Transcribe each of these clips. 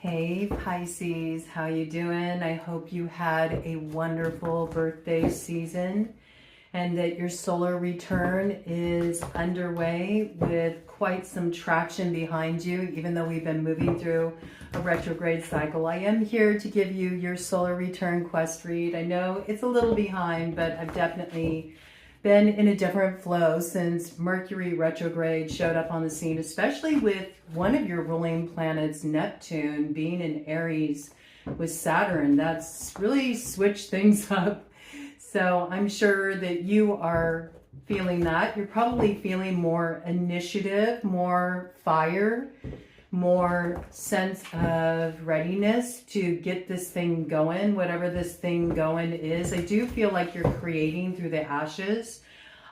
Hey Pisces, how you doing? I hope you had a wonderful birthday season and that your solar return is underway with quite some traction behind you, even though we've been moving through a retrograde cycle. I am here to give you your solar return quest read. I know it's a little behind, but I've definitely been in a different flow since Mercury retrograde showed up on the scene, especially with one of your ruling planets, Neptune, being in Aries with Saturn. That's really switched things up. So I'm sure that you are feeling that. You're probably feeling more initiative, more fire, more sense of readiness to get this thing going, whatever this thing going is. I do feel like you're creating through the ashes.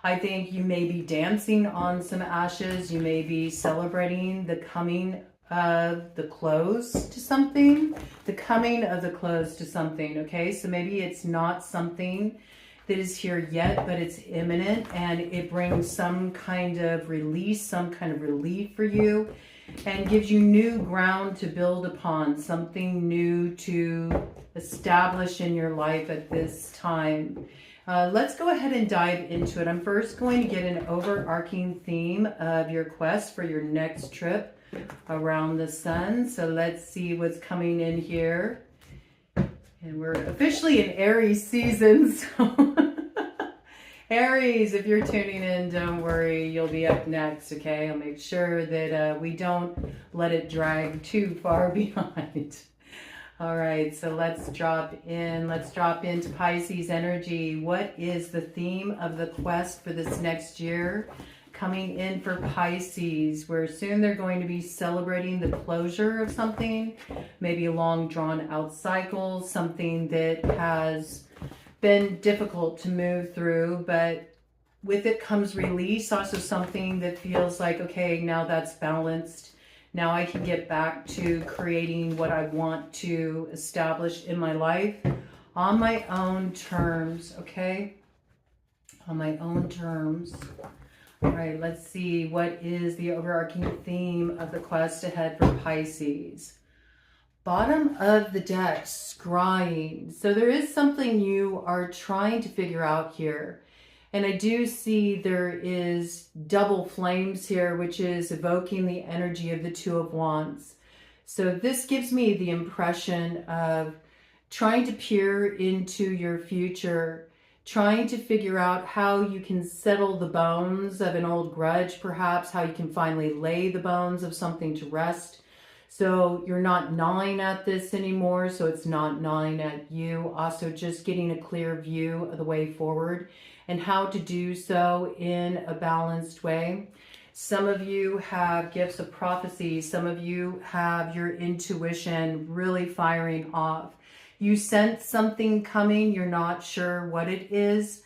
I think you may be dancing on some ashes. You may be celebrating the coming of the close to something, the coming of the close to something, okay? So maybe it's not something that is here yet, but it's imminent and it brings some kind of release, some kind of relief for you, and gives you new ground to build upon, something new to establish in your life at this time. Let's go ahead and dive into it. I'm first going to get an overarching theme of your quest for your next trip around the sun. So let's see what's coming in here. And we're officially in Aries season, so Aries, if you're tuning in, don't worry, you'll be up next, okay? I'll make sure that we don't let it drag too far behind. All right, so let's drop into Pisces energy. What is the theme of the quest for this next year? Coming in for Pisces, where soon they're going to be celebrating the closure of something, maybe a long drawn out cycle, something that has been difficult to move through, but with it comes release, also something that feels like, okay, now that's balanced. Now I can get back to creating what I want to establish in my life on my own terms, okay? On my own terms. All right, let's see, what is the overarching theme of the quest ahead for Pisces? Bottom of the deck, scrying. So there is something you are trying to figure out here. And I do see there is double flames here, which is evoking the energy of the Two of Wands. So this gives me the impression of trying to peer into your future, trying to figure out how you can settle the bones of an old grudge, perhaps how you can finally lay the bones of something to rest. So you're not gnawing at this anymore, so it's not gnawing at you. Also just getting a clear view of the way forward and how to do so in a balanced way. Some of you have gifts of prophecy. Some of you have your intuition really firing off. You sense something coming. You're not sure what it is.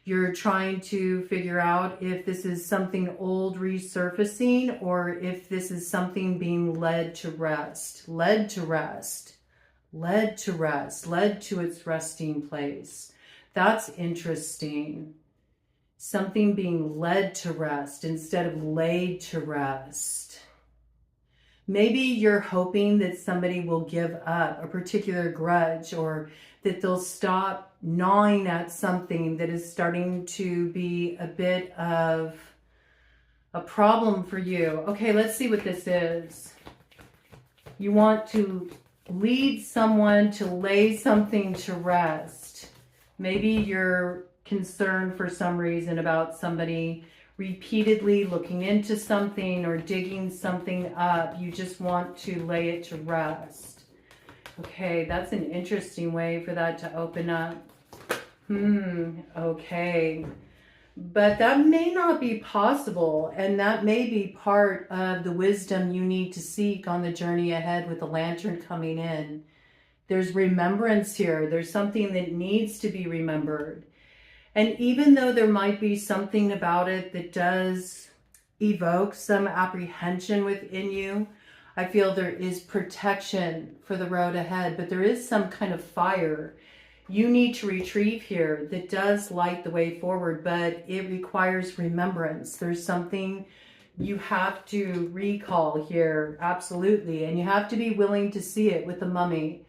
You're trying to figure out if this is something old resurfacing or if this is something being led to rest, led to rest, led to rest, led to its resting place. That's interesting. Something being led to rest instead of laid to rest. Maybe you're hoping that somebody will give up a particular grudge or that they'll stop gnawing at something that is starting to be a bit of a problem for you. Okay, let's see what this is. You want to lead someone to lay something to rest. Maybe you're concerned for some reason about somebody repeatedly looking into something or digging something up. You just want to lay it to rest. Okay, that's an interesting way for that to open up. Okay. But that may not be possible, and that may be part of the wisdom you need to seek on the journey ahead with the lantern coming in. There's remembrance here. There's something that needs to be remembered. And even though there might be something about it that does evoke some apprehension within you, I feel there is protection for the road ahead, but there is some kind of fire you need to retrieve here that does light the way forward, but it requires remembrance. There's something you have to recall here, absolutely. And you have to be willing to see it with the mummy.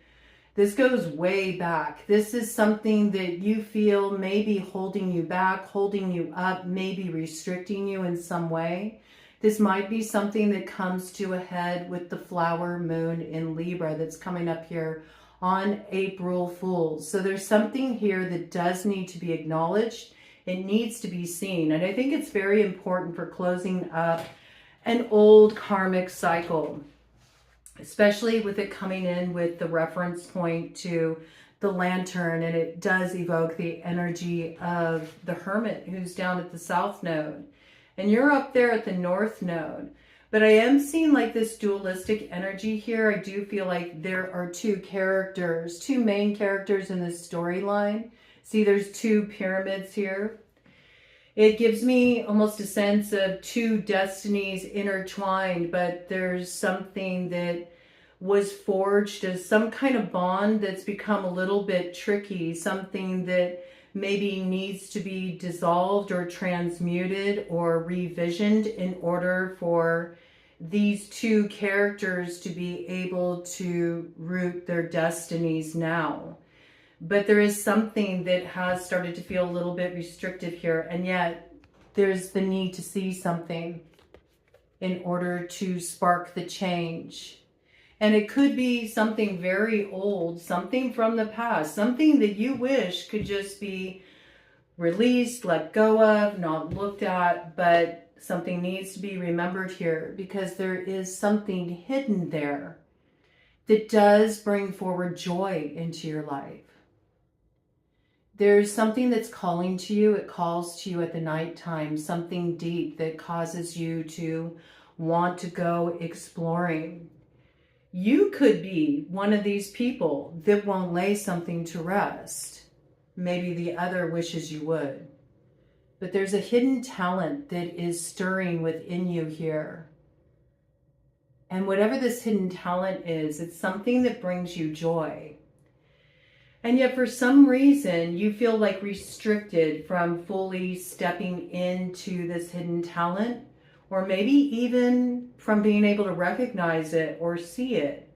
This goes way back. This is something that you feel may be holding you back, holding you up, maybe restricting you in some way. This might be something that comes to a head with the flower moon in Libra that's coming up here on April Fools. So there's something here that does need to be acknowledged. It needs to be seen. And I think it's very important for closing up an old karmic cycle, especially with it coming in with the reference point to the lantern. And it does evoke the energy of the hermit who's down at the south node. And you're up there at the north node. But I am seeing like this dualistic energy here. I do feel like there are two characters, two main characters in this storyline. See, there's two pyramids here. It gives me almost a sense of two destinies intertwined, but there's something that was forged as some kind of bond that's become a little bit tricky, something that maybe needs to be dissolved or transmuted or revisioned in order for these two characters to be able to root their destinies now. But there is something that has started to feel a little bit restrictive here, and yet there's the need to see something in order to spark the change. And it could be something very old, something from the past, something that you wish could just be released, let go of, not looked at, but something needs to be remembered here because there is something hidden there that does bring forward joy into your life. There's something that's calling to you. It calls to you at the nighttime, something deep that causes you to want to go exploring. You could be one of these people that won't lay something to rest. Maybe the other wishes you would. But there's a hidden talent that is stirring within you here. And whatever this hidden talent is, it's something that brings you joy. And yet for some reason, you feel like restricted from fully stepping into this hidden talent, or maybe even from being able to recognize it or see it.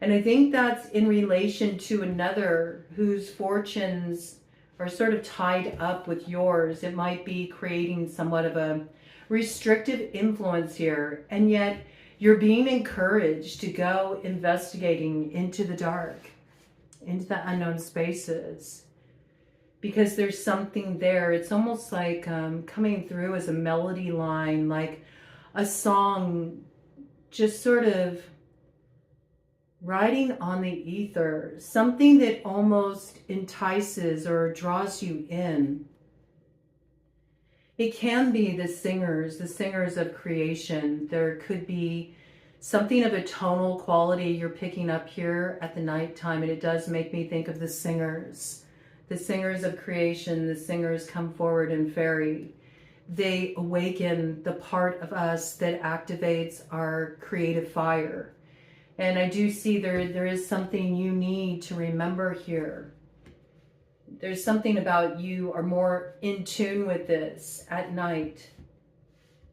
And I think that's in relation to another whose fortunes are sort of tied up with yours. It might be creating somewhat of a restrictive influence here. And yet you're being encouraged to go investigating into the dark, into the unknown spaces, because there's something there. It's almost like coming through as a melody line, like a song just sort of riding on the ether, something that almost entices or draws you in. It can be the singers of creation. There could be something of a tonal quality you're picking up here at the nighttime, and it does make me think of the singers of creation. The singers come forward in fairy. They awaken the part of us that activates our creative fire. And I do see there is something you need to remember here. There's something about you are more in tune with this at night.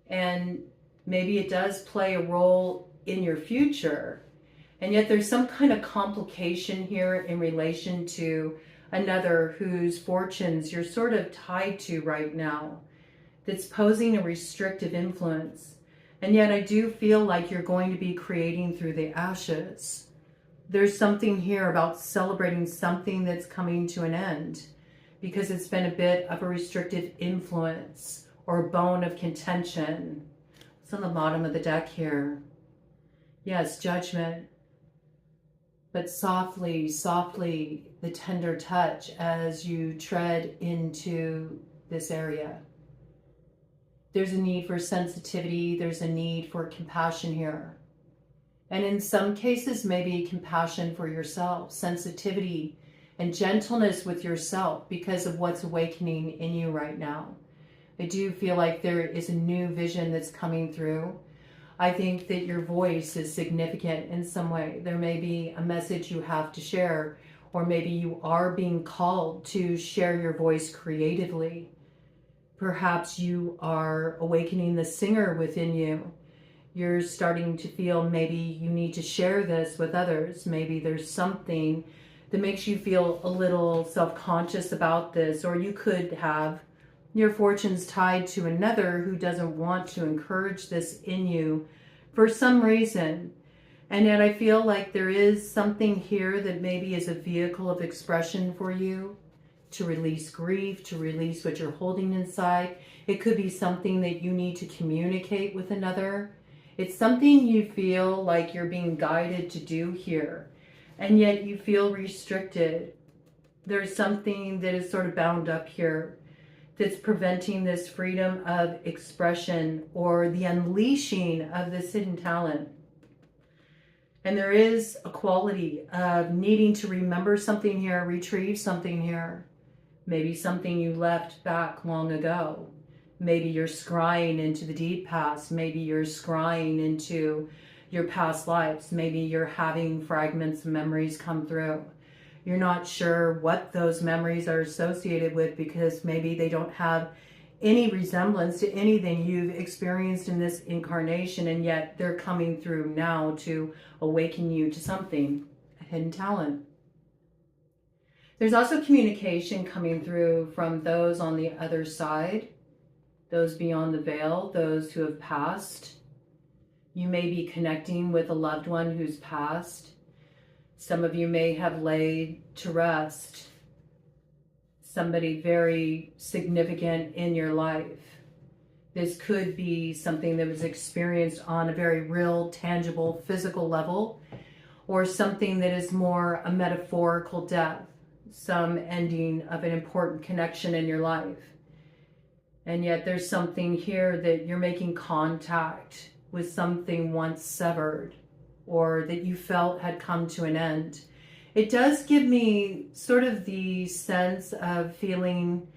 And maybe it does play a role in your future. And yet there's some kind of complication here in relation to another whose fortunes you're sort of tied to right now, that's posing a restrictive influence. And yet I do feel like you're going to be creating through the ashes. There's something here about celebrating something that's coming to an end, because it's been a bit of a restrictive influence or a bone of contention. It's on the bottom of the deck here. Yes, judgment. But softly, softly, the tender touch as you tread into this area. There's a need for sensitivity. There's a need for compassion here. And in some cases, maybe compassion for yourself, sensitivity and gentleness with yourself because of what's awakening in you right now. I do feel like there is a new vision that's coming through. I think that your voice is significant in some way. There may be a message you have to share, or maybe you are being called to share your voice creatively. Perhaps you are awakening the singer within you. You're starting to feel maybe you need to share this with others. Maybe there's something that makes you feel a little self-conscious about this, or you could have your fortunes tied to another who doesn't want to encourage this in you for some reason. And yet I feel like there is something here that maybe is a vehicle of expression for you to release grief, to release what you're holding inside. It could be something that you need to communicate with another. It's something you feel like you're being guided to do here, and yet you feel restricted. There's something that is sort of bound up here that's preventing this freedom of expression or the unleashing of this hidden talent. And there is a quality of needing to remember something here, retrieve something here. Maybe something you left back long ago. Maybe you're scrying into the deep past. Maybe you're scrying into your past lives. Maybe you're having fragments of memories come through. You're not sure what those memories are associated with because maybe they don't have any resemblance to anything you've experienced in this incarnation, and yet they're coming through now to awaken you to something, a hidden talent. There's also communication coming through from those on the other side, those beyond the veil, those who have passed. You may be connecting with a loved one who's passed. Some of you may have laid to rest somebody very significant in your life. This could be something that was experienced on a very real, tangible, physical level, or something that is more a metaphorical death, some ending of an important connection in your life. And yet there's something here that you're making contact with something once severed or that you felt had come to an end. It does give me sort of the sense of feeling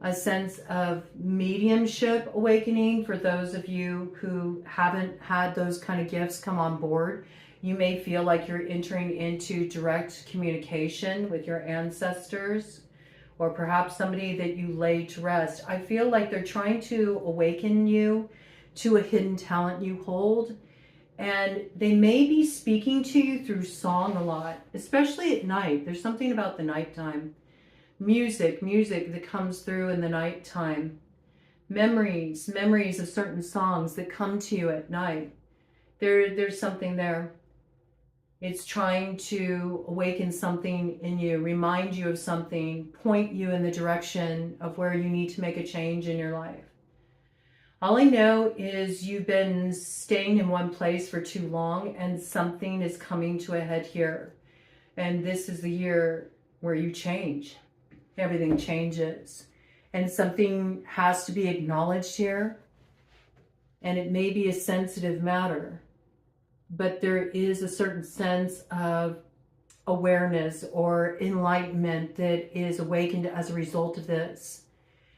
a sense of mediumship awakening for those of you who haven't had those kind of gifts come on board. You may feel like you're entering into direct communication with your ancestors, or perhaps somebody that you laid to rest. I feel like they're trying to awaken you to a hidden talent you hold. And they may be speaking to you through song a lot, especially at night. There's something about the nighttime. Music that comes through in the nighttime. Memories of certain songs that come to you at night. There's something there. It's trying to awaken something in you, remind you of something, point you in the direction of where you need to make a change in your life. All I know is you've been staying in one place for too long and something is coming to a head here. And this is the year where you change. Everything changes. And something has to be acknowledged here. And it may be a sensitive matter, but there is a certain sense of awareness or enlightenment that is awakened as a result of this.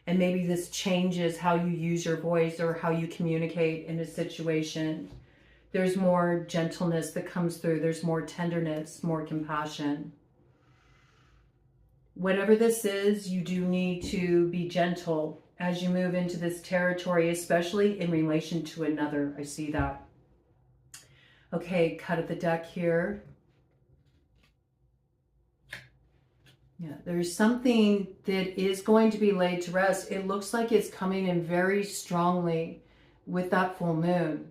And maybe this changes how you use your voice or how you communicate in a situation. There's more gentleness that comes through. There's more tenderness, more compassion. Whatever this is, you do need to be gentle as you move into this territory, especially in relation to another. I see that. Okay, cut at the deck here. Yeah, there's something that is going to be laid to rest. It looks like it's coming in very strongly with that full moon.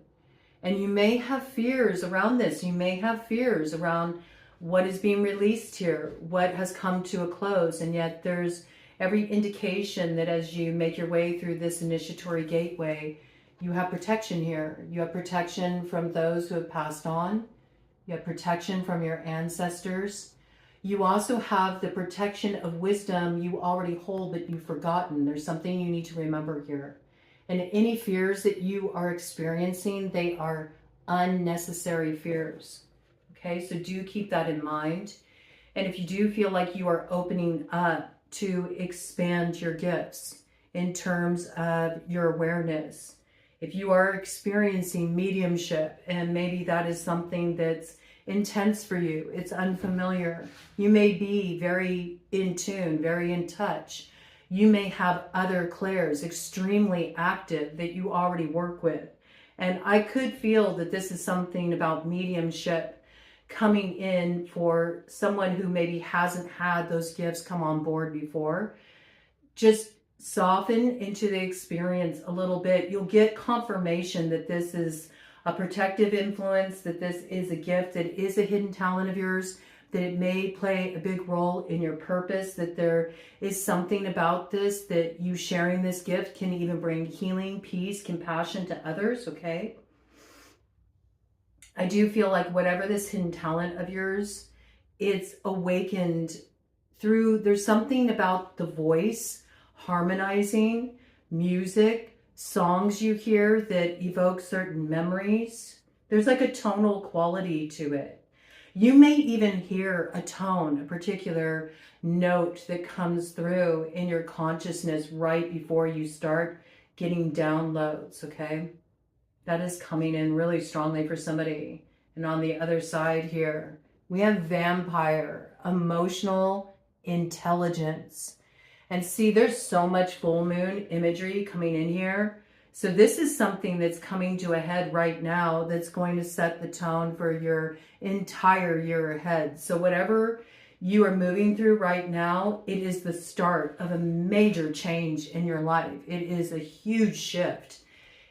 And you may have fears around this. You may have fears around what is being released here, what has come to a close. And yet there's every indication that as you make your way through this initiatory gateway, you have protection here. You have protection from those who have passed on. You have protection from your ancestors. You also have the protection of wisdom you already hold, but you've forgotten. There's something you need to remember here. And any fears that you are experiencing, they are unnecessary fears. Okay, so do keep that in mind. And if you do feel like you are opening up to expand your gifts in terms of your awareness, if you are experiencing mediumship and maybe that is something that's intense for you, it's unfamiliar, you may be very in tune, very in touch. You may have other clairs extremely active that you already work with. And I could feel that this is something about mediumship coming in for someone who maybe hasn't had those gifts come on board before. Just soften into the experience a little bit. You'll get confirmation that this is a protective influence, that this is a gift, that is a hidden talent of yours, that it may play a big role in your purpose, that there is something about this, that you sharing this gift can even bring healing, peace, compassion to others, okay? I do feel like whatever this hidden talent of yours, it's awakened through, there's something about the voice, harmonizing, music, songs you hear that evoke certain memories. There's like a tonal quality to it. You may even hear a tone, a particular note that comes through in your consciousness right before you start getting downloads, okay? That is coming in really strongly for somebody. And on the other side here, we have vampire, emotional intelligence. And see, there's so much full moon imagery coming in here. So this is something that's coming to a head right now that's going to set the tone for your entire year ahead. So whatever you are moving through right now, it is the start of a major change in your life. It is a huge shift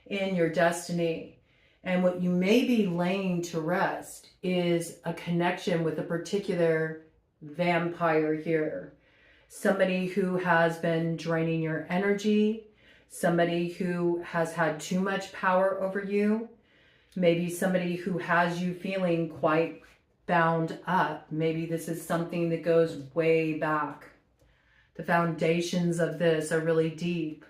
in your destiny. And what you may be laying to rest is a connection with a particular vampire here. Somebody who has been draining your energy, somebody who has had too much power over you, maybe somebody who has you feeling quite bound up. Maybe this is something that goes way back. The foundations of this are really deep.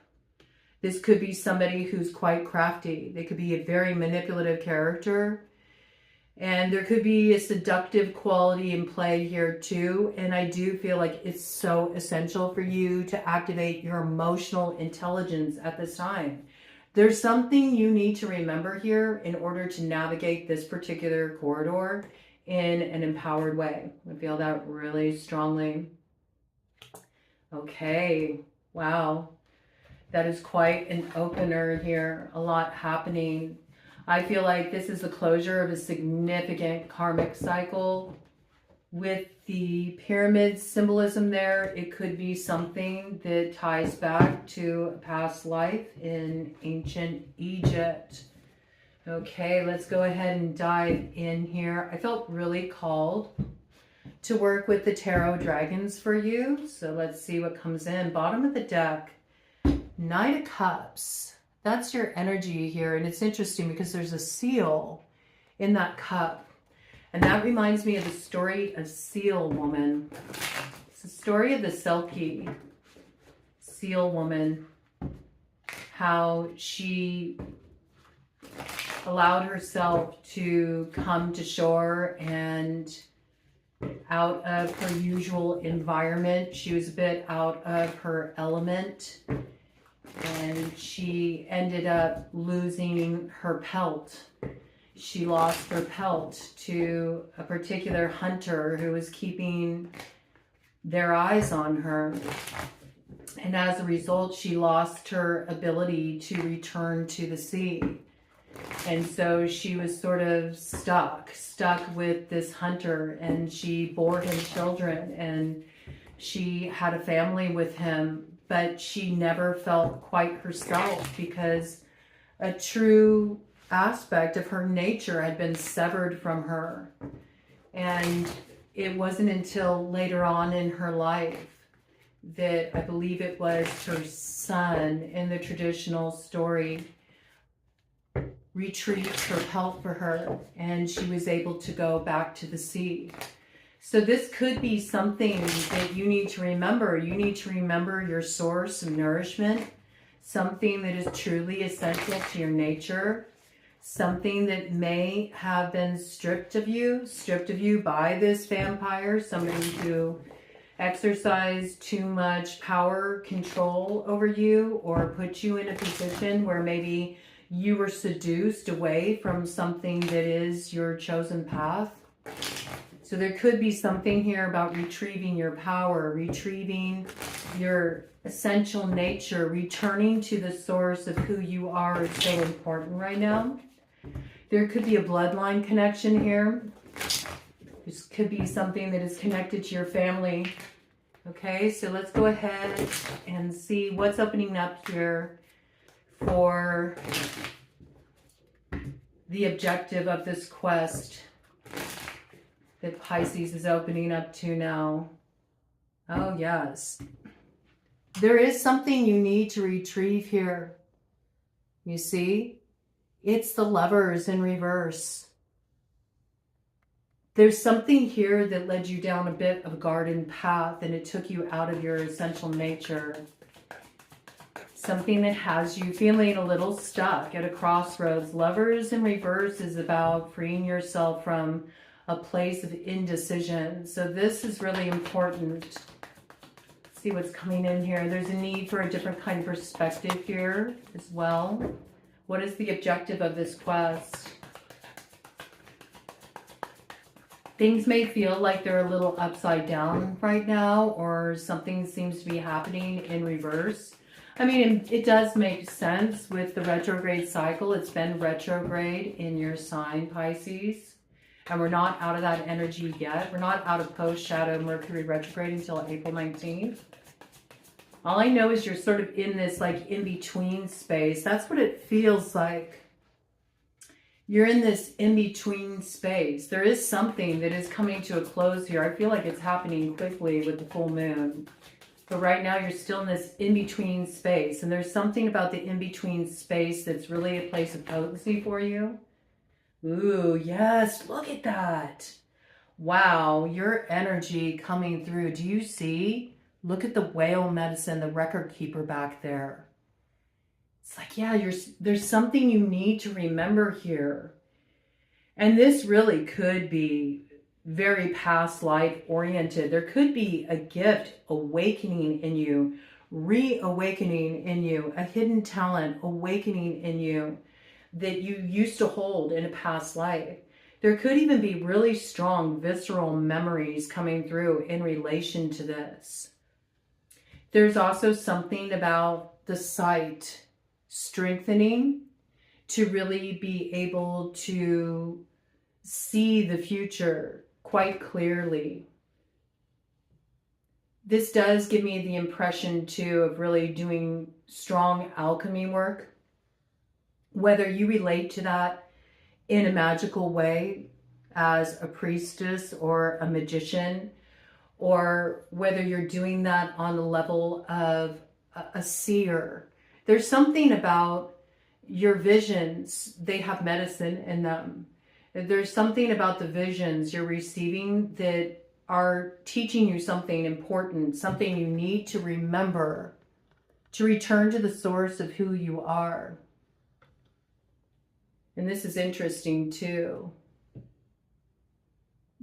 This could be somebody who's quite crafty. They could be a very manipulative character. And there could be a seductive quality in play here too. And I do feel like it's so essential for you to activate your emotional intelligence at this time. There's something you need to remember here in order to navigate this particular corridor in an empowered way. I feel that really strongly. Okay, wow. That is quite an opener here. A lot happening. I feel like this is the closure of a significant karmic cycle. With the pyramid symbolism there, it could be something that ties back to a past life in ancient Egypt. Okay, let's go ahead and dive in here. I felt really called to work with the tarot dragons for you. So let's see what comes in. Bottom of the deck, Knight of Cups. That's your energy here. And it's interesting because there's a seal in that cup. And that reminds me of the story of Seal Woman. It's the story of the Selkie Seal Woman. How she allowed herself to come to shore and out of her usual environment. She was a bit out of her element. And she ended up losing her pelt. She lost her pelt to a particular hunter who was keeping their eyes on her. And as a result, she lost her ability to return to the sea. And so she was sort of stuck with this hunter, and she bore him children, and she had a family with him. But she never felt quite herself because a true aspect of her nature had been severed from her. And it wasn't until later on in her life that I believe it was her son in the traditional story retrieved her pelt for her, and she was able to go back to the sea. So this could be something that you need to remember. You need to remember your source of nourishment, something that is truly essential to your nature, something that may have been stripped of you by this vampire, somebody who exercised too much power, control over you, or put you in a position where maybe you were seduced away from something that is your chosen path. So there could be something here about retrieving your power, retrieving your essential nature, returning to the source of who you are is so important right now. There could be a bloodline connection here. This could be something that is connected to your family. Okay, so let's go ahead and see what's opening up here for the objective of this quest that Pisces is opening up to now. Oh, yes. There is something you need to retrieve here. You see? It's the Lovers in reverse. There's something here that led you down a bit of a garden path and it took you out of your essential nature. Something that has you feeling a little stuck at a crossroads. Lovers in reverse is about freeing yourself from a place of indecision. So this is really important. Let's see what's coming in here. There's a need for a different kind of perspective here as well. What is the objective of this quest? Things may feel like they're a little upside down right now, or something seems to be happening in reverse. I mean, it does make sense with the retrograde cycle. It's been retrograde in your sign, Pisces. And we're not out of that energy yet. We're not out of post-shadow Mercury retrograde until April 19th. All I know is you're sort of in this like in-between space. That's what it feels like. You're in this in-between space. There is something that is coming to a close here. I feel like it's happening quickly with the full moon. But right now you're still in this in-between space. And there's something about the in-between space that's really a place of potency for you. Ooh, yes, look at that. Wow, your energy coming through. Do you see? Look at the whale medicine, the record keeper back there. It's like, yeah, there's something you need to remember here. And this really could be very past life oriented. There could be a gift awakening in you, reawakening in you, a hidden talent awakening in you that you used to hold in a past life. There could even be really strong visceral memories coming through in relation to this. There's also something about the sight strengthening to really be able to see the future quite clearly. This does give me the impression too of really doing strong alchemy work. Whether you relate to that in a magical way as a priestess or a magician, or whether you're doing that on the level of a seer. There's something about your visions, they have medicine in them. There's something about the visions you're receiving that are teaching you something important, something you need to remember to return to the source of who you are. And this is interesting too.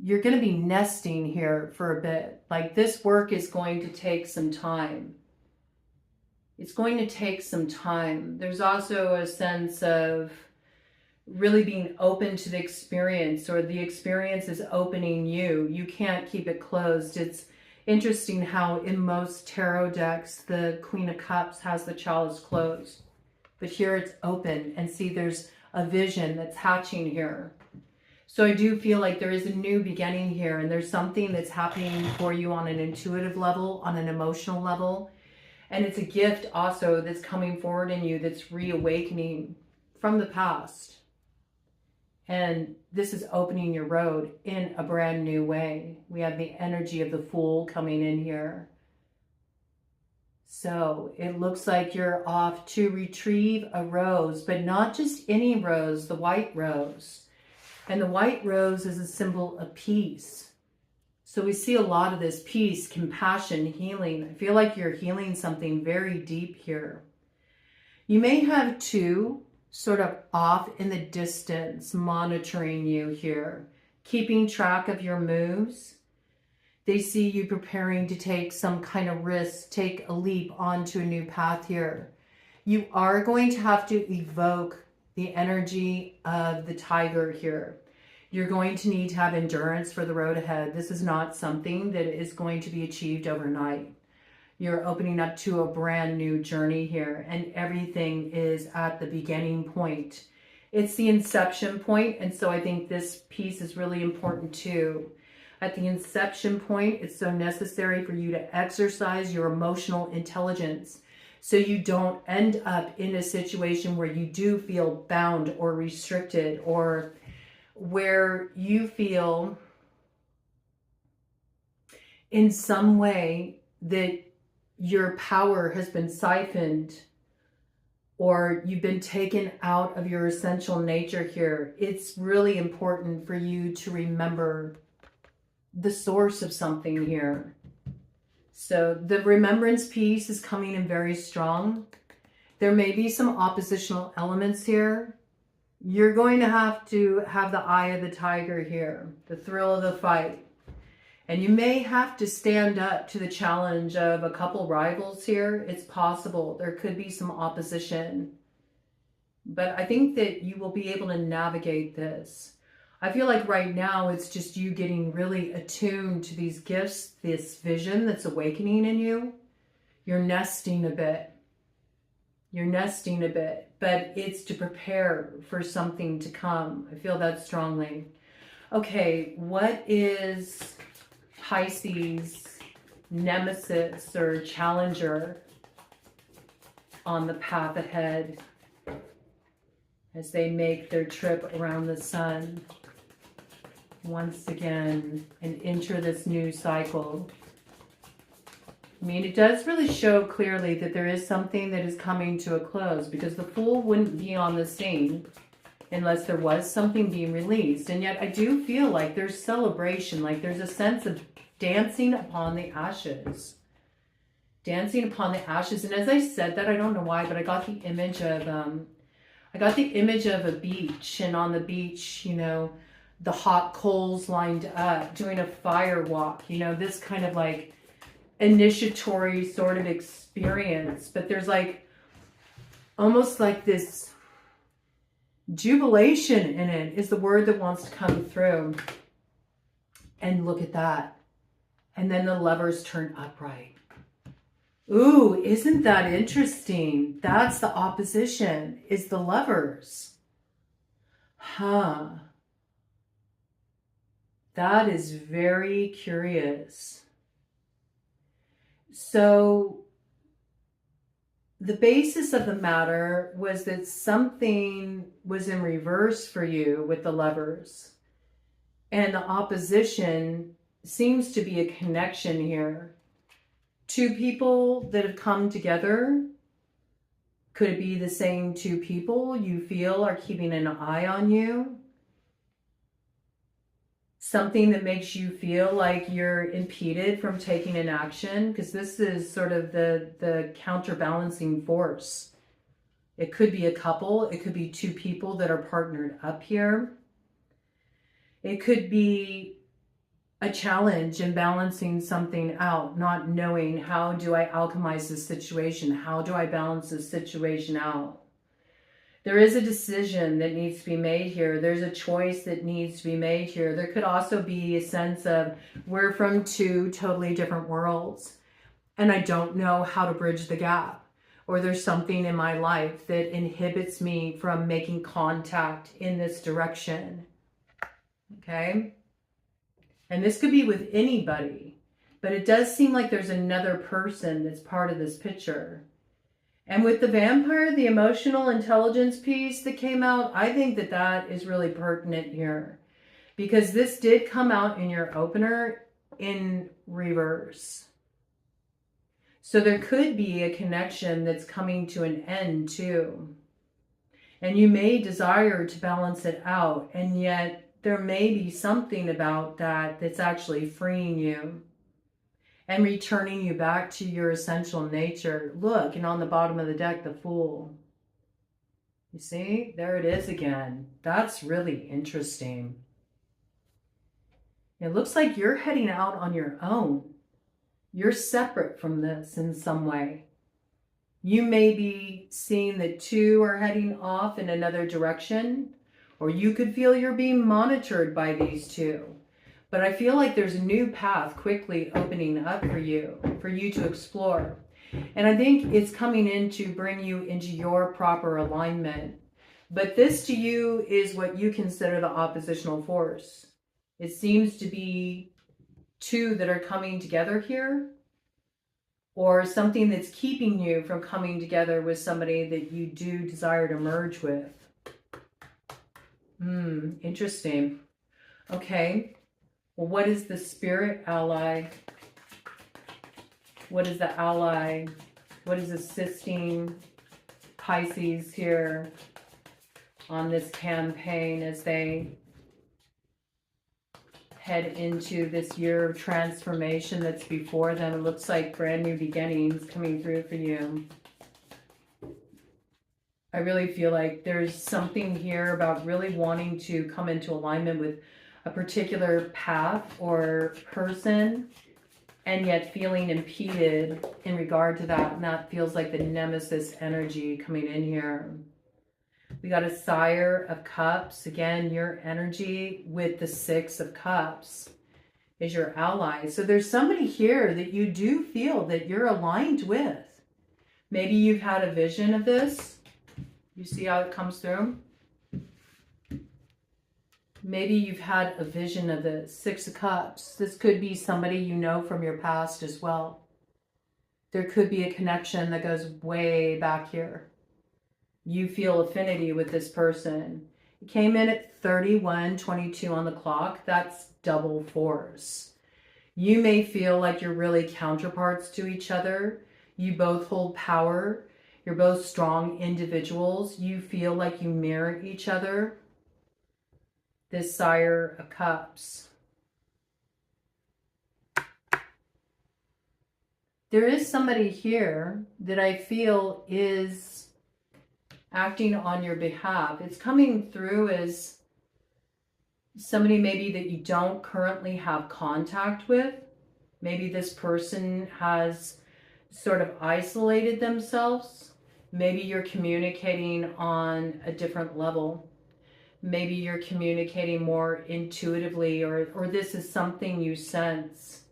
You're going to be nesting here for a bit. Like this work is going to take some time. It's going to take some time. There's also a sense of really being open to the experience, or the experience is opening you. You can't keep it closed. It's interesting how in most tarot decks, the Queen of Cups has the chalice closed. But here it's open, and see there's a vision that's hatching here. So I do feel like there is a new beginning here, and there's something that's happening for you on an intuitive level, on an emotional level. And it's a gift also that's coming forward in you that's reawakening from the past. And this is opening your road in a brand new way. We have the energy of the Fool coming in here. So it looks like you're off to retrieve a rose, but not just any rose, the white rose. And the white rose is a symbol of peace. So we see a lot of this peace, compassion, healing. I feel like you're healing something very deep here. You may have two sort of off in the distance monitoring you here, keeping track of your moves. They see you preparing to take some kind of risk, take a leap onto a new path here. You are going to have to evoke the energy of the tiger here. You're going to need to have endurance for the road ahead. This is not something that is going to be achieved overnight. You're opening up to a brand new journey here, and everything is at the beginning point. It's the inception point, and so I think this piece is really important too. At the inception point, it's so necessary for you to exercise your emotional intelligence so you don't end up in a situation where you do feel bound or restricted, or where you feel in some way that your power has been siphoned or you've been taken out of your essential nature here. It's really important for you to remember the source of something here. So the remembrance piece is coming in very strong. There may be some oppositional elements here. You're going to have the eye of the tiger here, the thrill of the fight. And you may have to stand up to the challenge of a couple rivals here. It's possible. There could be some opposition. But I think that you will be able to navigate this. I feel like right now it's just you getting really attuned to these gifts, this vision that's awakening in you. You're nesting a bit. You're nesting a bit. But it's to prepare for something to come. I feel that strongly. Okay, what is Pisces nemesis or challenger on the path ahead as they make their trip around the sun once again and enter this new cycle? I mean, it does really show clearly that there is something that is coming to a close, because the Fool wouldn't be on the scene unless there was something being released. And yet I do feel like there's celebration, like there's a sense of dancing upon the ashes. Dancing upon the ashes. And as I said that, I don't know why, but I got the image of a beach, and on the beach, you know, the hot coals lined up, doing a fire walk, you know, this kind of like initiatory sort of experience. But there's like almost like this jubilation in it is the word that wants to come through. And look at that. And then the lovers turn upright. Ooh, isn't that interesting? That's the opposition, is the lovers. Huh. That is very curious. So the basis of the matter was that something was in reverse for you with the lovers. And the opposition seems to be a connection here. Two people that have come together. Could it be the same two people you feel are keeping an eye on you? Something that makes you feel like you're impeded from taking an action, because this is sort of the counterbalancing force. It could be a couple. It could be two people that are partnered up here. It could be a challenge in balancing something out, not knowing, how do I alchemize this situation? How do I balance this situation out? There is a decision that needs to be made here. There's a choice that needs to be made here. There could also be a sense of, we're from two totally different worlds, and I don't know how to bridge the gap. Or there's something in my life that inhibits me from making contact in this direction. Okay? And this could be with anybody, but it does seem like there's another person that's part of this picture. And with the vampire, the emotional intelligence piece that came out, I think that that is really pertinent here, because this did come out in your opener in reverse. So there could be a connection that's coming to an end too. And you may desire to balance it out, and yet there may be something about that that's actually freeing you and returning you back to your essential nature. Look, and on the bottom of the deck, the Fool. You see? There it is again. That's really interesting. It looks like you're heading out on your own. You're separate from this in some way. You may be seeing that two are heading off in another direction, or you could feel you're being monitored by these two. But I feel like there's a new path quickly opening up for you to explore. And I think it's coming in to bring you into your proper alignment. But this to you is what you consider the oppositional force. It seems to be two that are coming together here, or something that's keeping you from coming together with somebody that you do desire to merge with. Interesting. Okay. Well, what is the spirit ally? What is the ally? What is assisting Pisces here on this campaign as they head into this year of transformation that's before them? It looks like brand new beginnings coming through for you. I really feel like there's something here about really wanting to come into alignment with a particular path or person, and yet feeling impeded in regard to that. And that feels like the nemesis energy coming in here. We got a Sire of Cups. Again, your energy with the Six of Cups is your ally. So there's somebody here that you do feel that you're aligned with. Maybe you've had a vision of this. You see how it comes through? Maybe you've had a vision of the Six of Cups. This could be somebody you know from your past as well. There could be a connection that goes way back here. You feel affinity with this person. It came in at 31:22 on the clock. That's double fours. You may feel like you're really counterparts to each other. You both hold power. You're both strong individuals. You feel like you mirror each other. This Sire of Cups. There is somebody here that I feel is acting on your behalf. It's coming through as somebody maybe that you don't currently have contact with. Maybe this person has sort of isolated themselves. Maybe you're communicating on a different level. Maybe you're communicating more intuitively, or this is something you sense.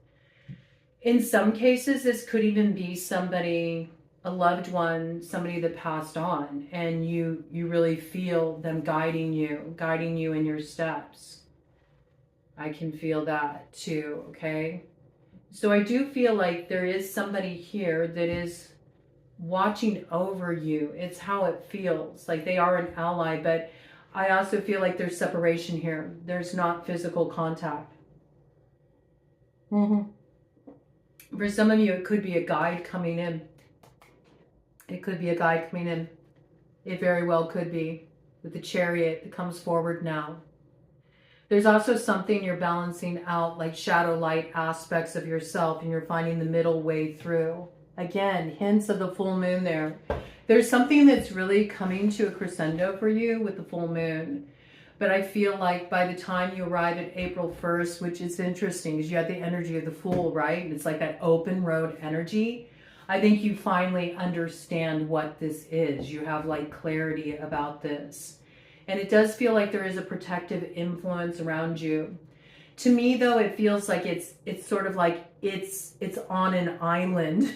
In some cases, this could even be somebody, a loved one, somebody that passed on, and you really feel them guiding you in your steps. I can feel that too, okay? So I do feel like there is somebody here that is watching over you. It's how it feels. Like they are an ally, but I also feel like there's separation here. There's not physical contact. For some of you, it could be a guide coming in. It could be a guide coming in. It very well could be, with the Chariot that comes forward now. There's also something you're balancing out, like shadow light aspects of yourself, and you're finding the middle way through. Again, hints of the full moon there. There's something that's really coming to a crescendo for you with the full moon. But I feel like by the time you arrive at April 1st, which is interesting because you have the energy of the Fool, right? It's like that open road energy. I think you finally understand what this is. You have like clarity about this. And it does feel like there is a protective influence around you. To me, though, it feels like it's sort of like it's on an island.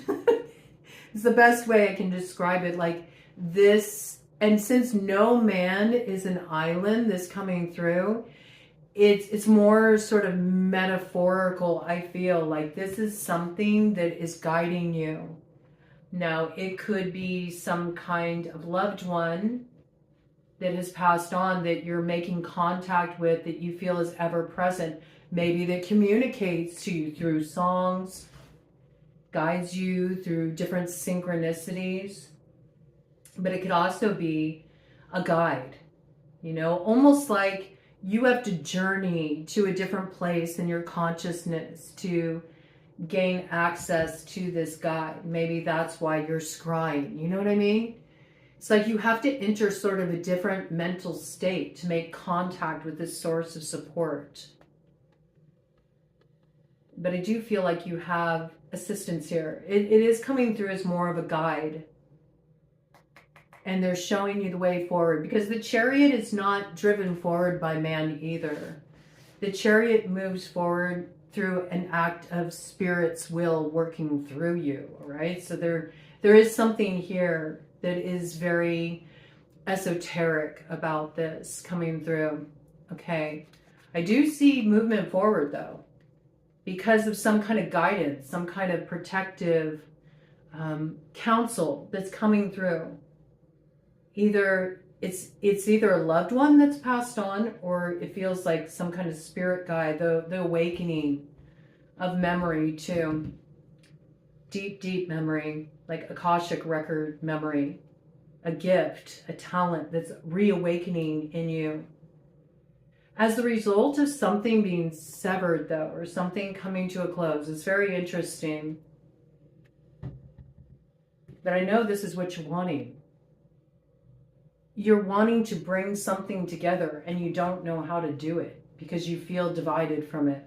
It's the best way I can describe it. Like this, and since no man is an island, this coming through, it's more sort of metaphorical. I feel like this is something that is guiding you. Now, it could be some kind of loved one that has passed on that you're making contact with, that you feel is ever present. Maybe that communicates to you through songs, guides you through different synchronicities. But it could also be a guide, you know, almost like you have to journey to a different place in your consciousness to gain access to this guide. Maybe that's why you're scrying, you know what I mean? It's like you have to enter sort of a different mental state to make contact with this source of support. But I do feel like you have assistance here. It is coming through as more of a guide. And they're showing you the way forward. Because the Chariot is not driven forward by man either. The Chariot moves forward through an act of Spirit's will working through you, all right? So there is something here that is very esoteric about this coming through. Okay. I do see movement forward though, because of some kind of guidance, some kind of protective counsel that's coming through. Either it's either a loved one that's passed on, or it feels like some kind of spirit guide, the awakening of memory too. Deep memory, like Akashic record memory, a gift, a talent that's reawakening in you. As the result of something being severed though, or something coming to a close. It's very interesting. But I know this is what you're wanting. You're wanting to bring something together and you don't know how to do it because you feel divided from it.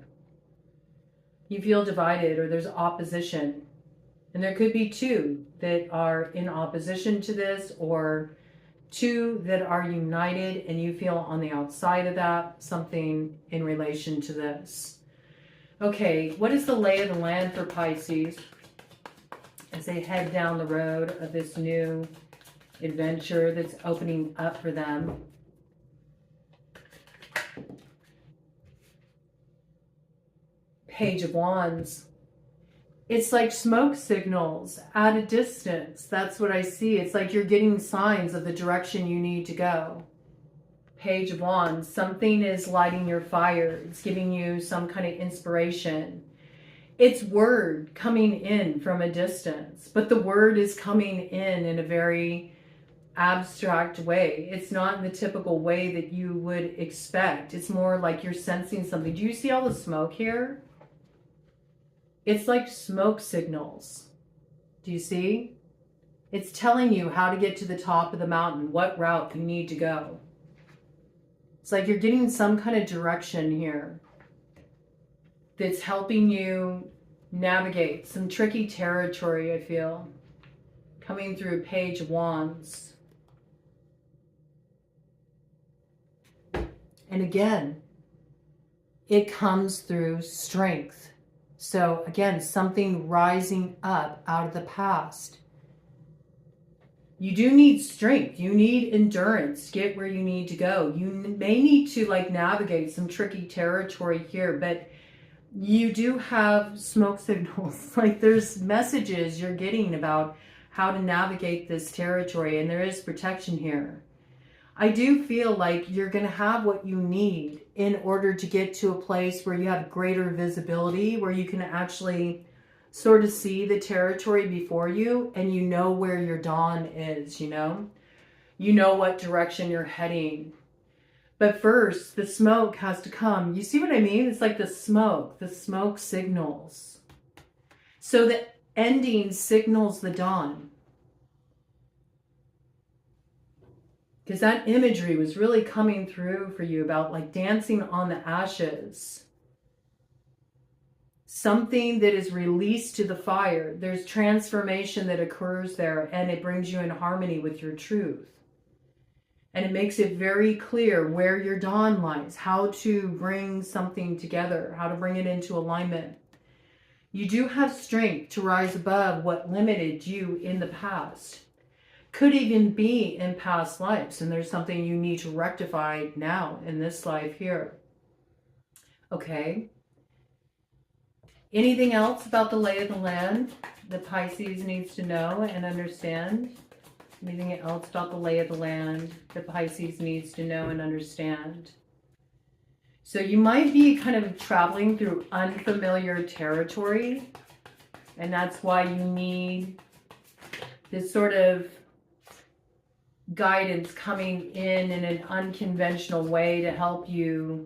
You feel divided, or there's opposition. And there could be two that are in opposition to this, or two that are united and you feel on the outside of that, something in relation to this. Okay, what is the lay of the land for Pisces as they head down the road of this new adventure that's opening up for them? Page of Wands. It's like smoke signals at a distance. That's what I see. It's like you're getting signs of the direction you need to go. Page of Wands. Something is lighting your fire. It's giving you some kind of inspiration. It's word coming in from a distance, but the word is coming in a very abstract way. It's not in the typical way that you would expect. It's more like you're sensing something. Do you see all the smoke here? It's like smoke signals. Do you see? It's telling you how to get to the top of the mountain, what route you need to go. It's like you're getting some kind of direction here that's helping you navigate some tricky territory, I feel, coming through Page of Wands. And again, it comes through strength. So again, something rising up out of the past. You do need strength. You need endurance to get where you need to go. You may need to navigate some tricky territory here, but you do have smoke signals. There's messages you're getting about how to navigate this territory, and there is protection here. I do feel like you're going to have what you need in order to get to a place where you have greater visibility, where you can actually sort of see the territory before you and you know where your dawn is, you know what direction you're heading. But first, the smoke has to come. You see what I mean? It's like the smoke signals. So the ending signals the dawn. Because that imagery was really coming through for you about dancing on the ashes. Something that is released to the fire. There's transformation that occurs there, and it brings you in harmony with your truth. And it makes it very clear where your dawn lies, how to bring something together, how to bring it into alignment. You do have strength to rise above what limited you in the past. Could even be in past lives, and there's something you need to rectify now in this life here. Okay. Anything else about the lay of the land that Pisces needs to know and understand? Anything else about the lay of the land that Pisces needs to know and understand? So you might be kind of traveling through unfamiliar territory, and that's why you need this sort of guidance coming in an unconventional way to help you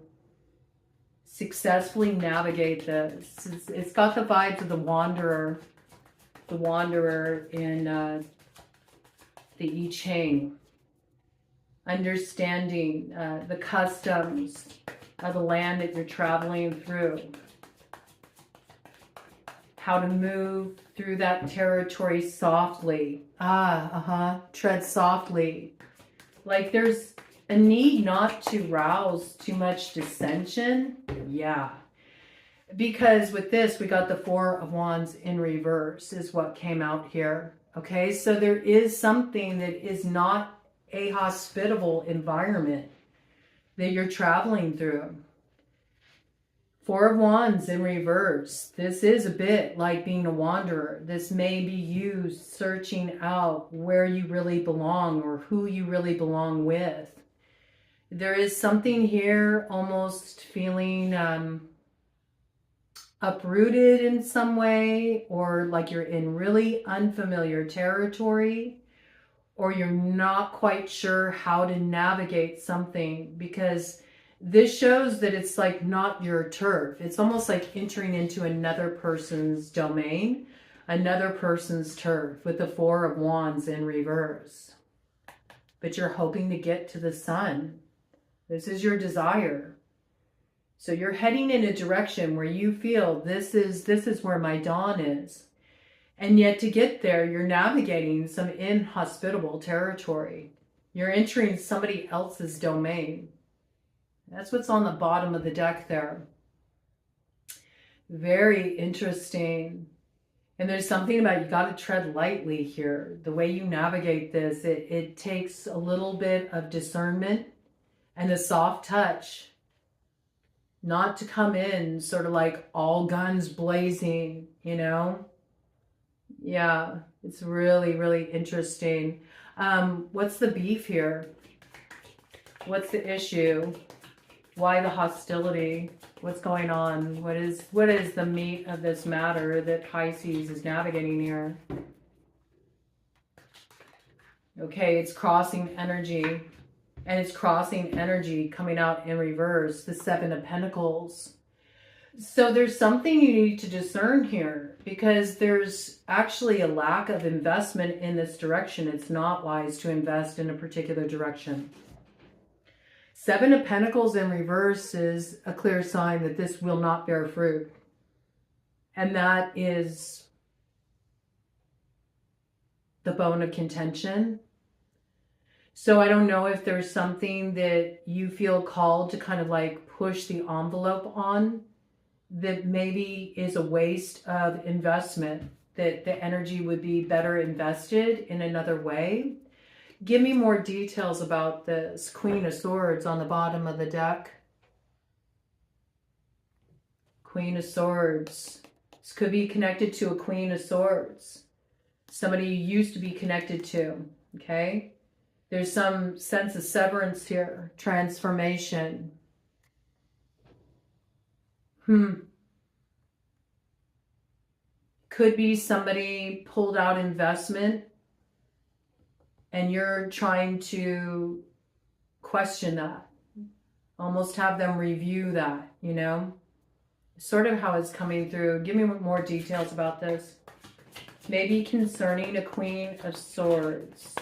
successfully navigate this. It's got the vibes of the wanderer in the I Ching, understanding the customs of the land that you're traveling through, how to move through that territory softly. Tread softly. There's a need not to rouse too much dissension. Yeah. Because with this, we got the Four of Wands in reverse is what came out here. Okay, so there is something that is not a hospitable environment that you're traveling through. Four of Wands in reverse. This is a bit like being a wanderer. This may be you searching out where you really belong or who you really belong with. There is something here almost feeling uprooted in some way, or like you're in really unfamiliar territory, or you're not quite sure how to navigate something, because this shows that it's like not your turf. It's almost like entering into another person's domain, another person's turf with the Four of Wands in reverse. But you're hoping to get to the sun. This is your desire. So you're heading in a direction where you feel this is where my dawn is. And yet to get there, you're navigating some inhospitable territory. You're entering somebody else's domain. That's what's on the bottom of the deck there. Very interesting. And there's something about you got to tread lightly here. The way you navigate this, it takes a little bit of discernment and a soft touch. Not to come in sort of like all guns blazing, you know? Yeah, it's really, really interesting. What's the beef here? What's the issue? Why the hostility? What's going on? What is the meat of this matter that Pisces is navigating here? Okay, it's crossing energy. And it's crossing energy coming out in reverse, the Seven of Pentacles. So there's something you need to discern here, because there's actually a lack of investment in this direction. It's not wise to invest in a particular direction. Seven of Pentacles in reverse is a clear sign that this will not bear fruit. And that is the bone of contention. So I don't know if there's something that you feel called to kind of like push the envelope on that maybe is a waste of investment, that the energy would be better invested in another way. Give me more details about this. Queen of Swords on the bottom of the deck. Queen of Swords. This could be connected to a Queen of Swords. Somebody you used to be connected to, okay? There's some sense of severance here, transformation. Could be somebody pulled out investment and you're trying to question that. Almost have them review that, you know? Sort of how it's coming through. Give me more details about this. Maybe concerning a Queen of Swords.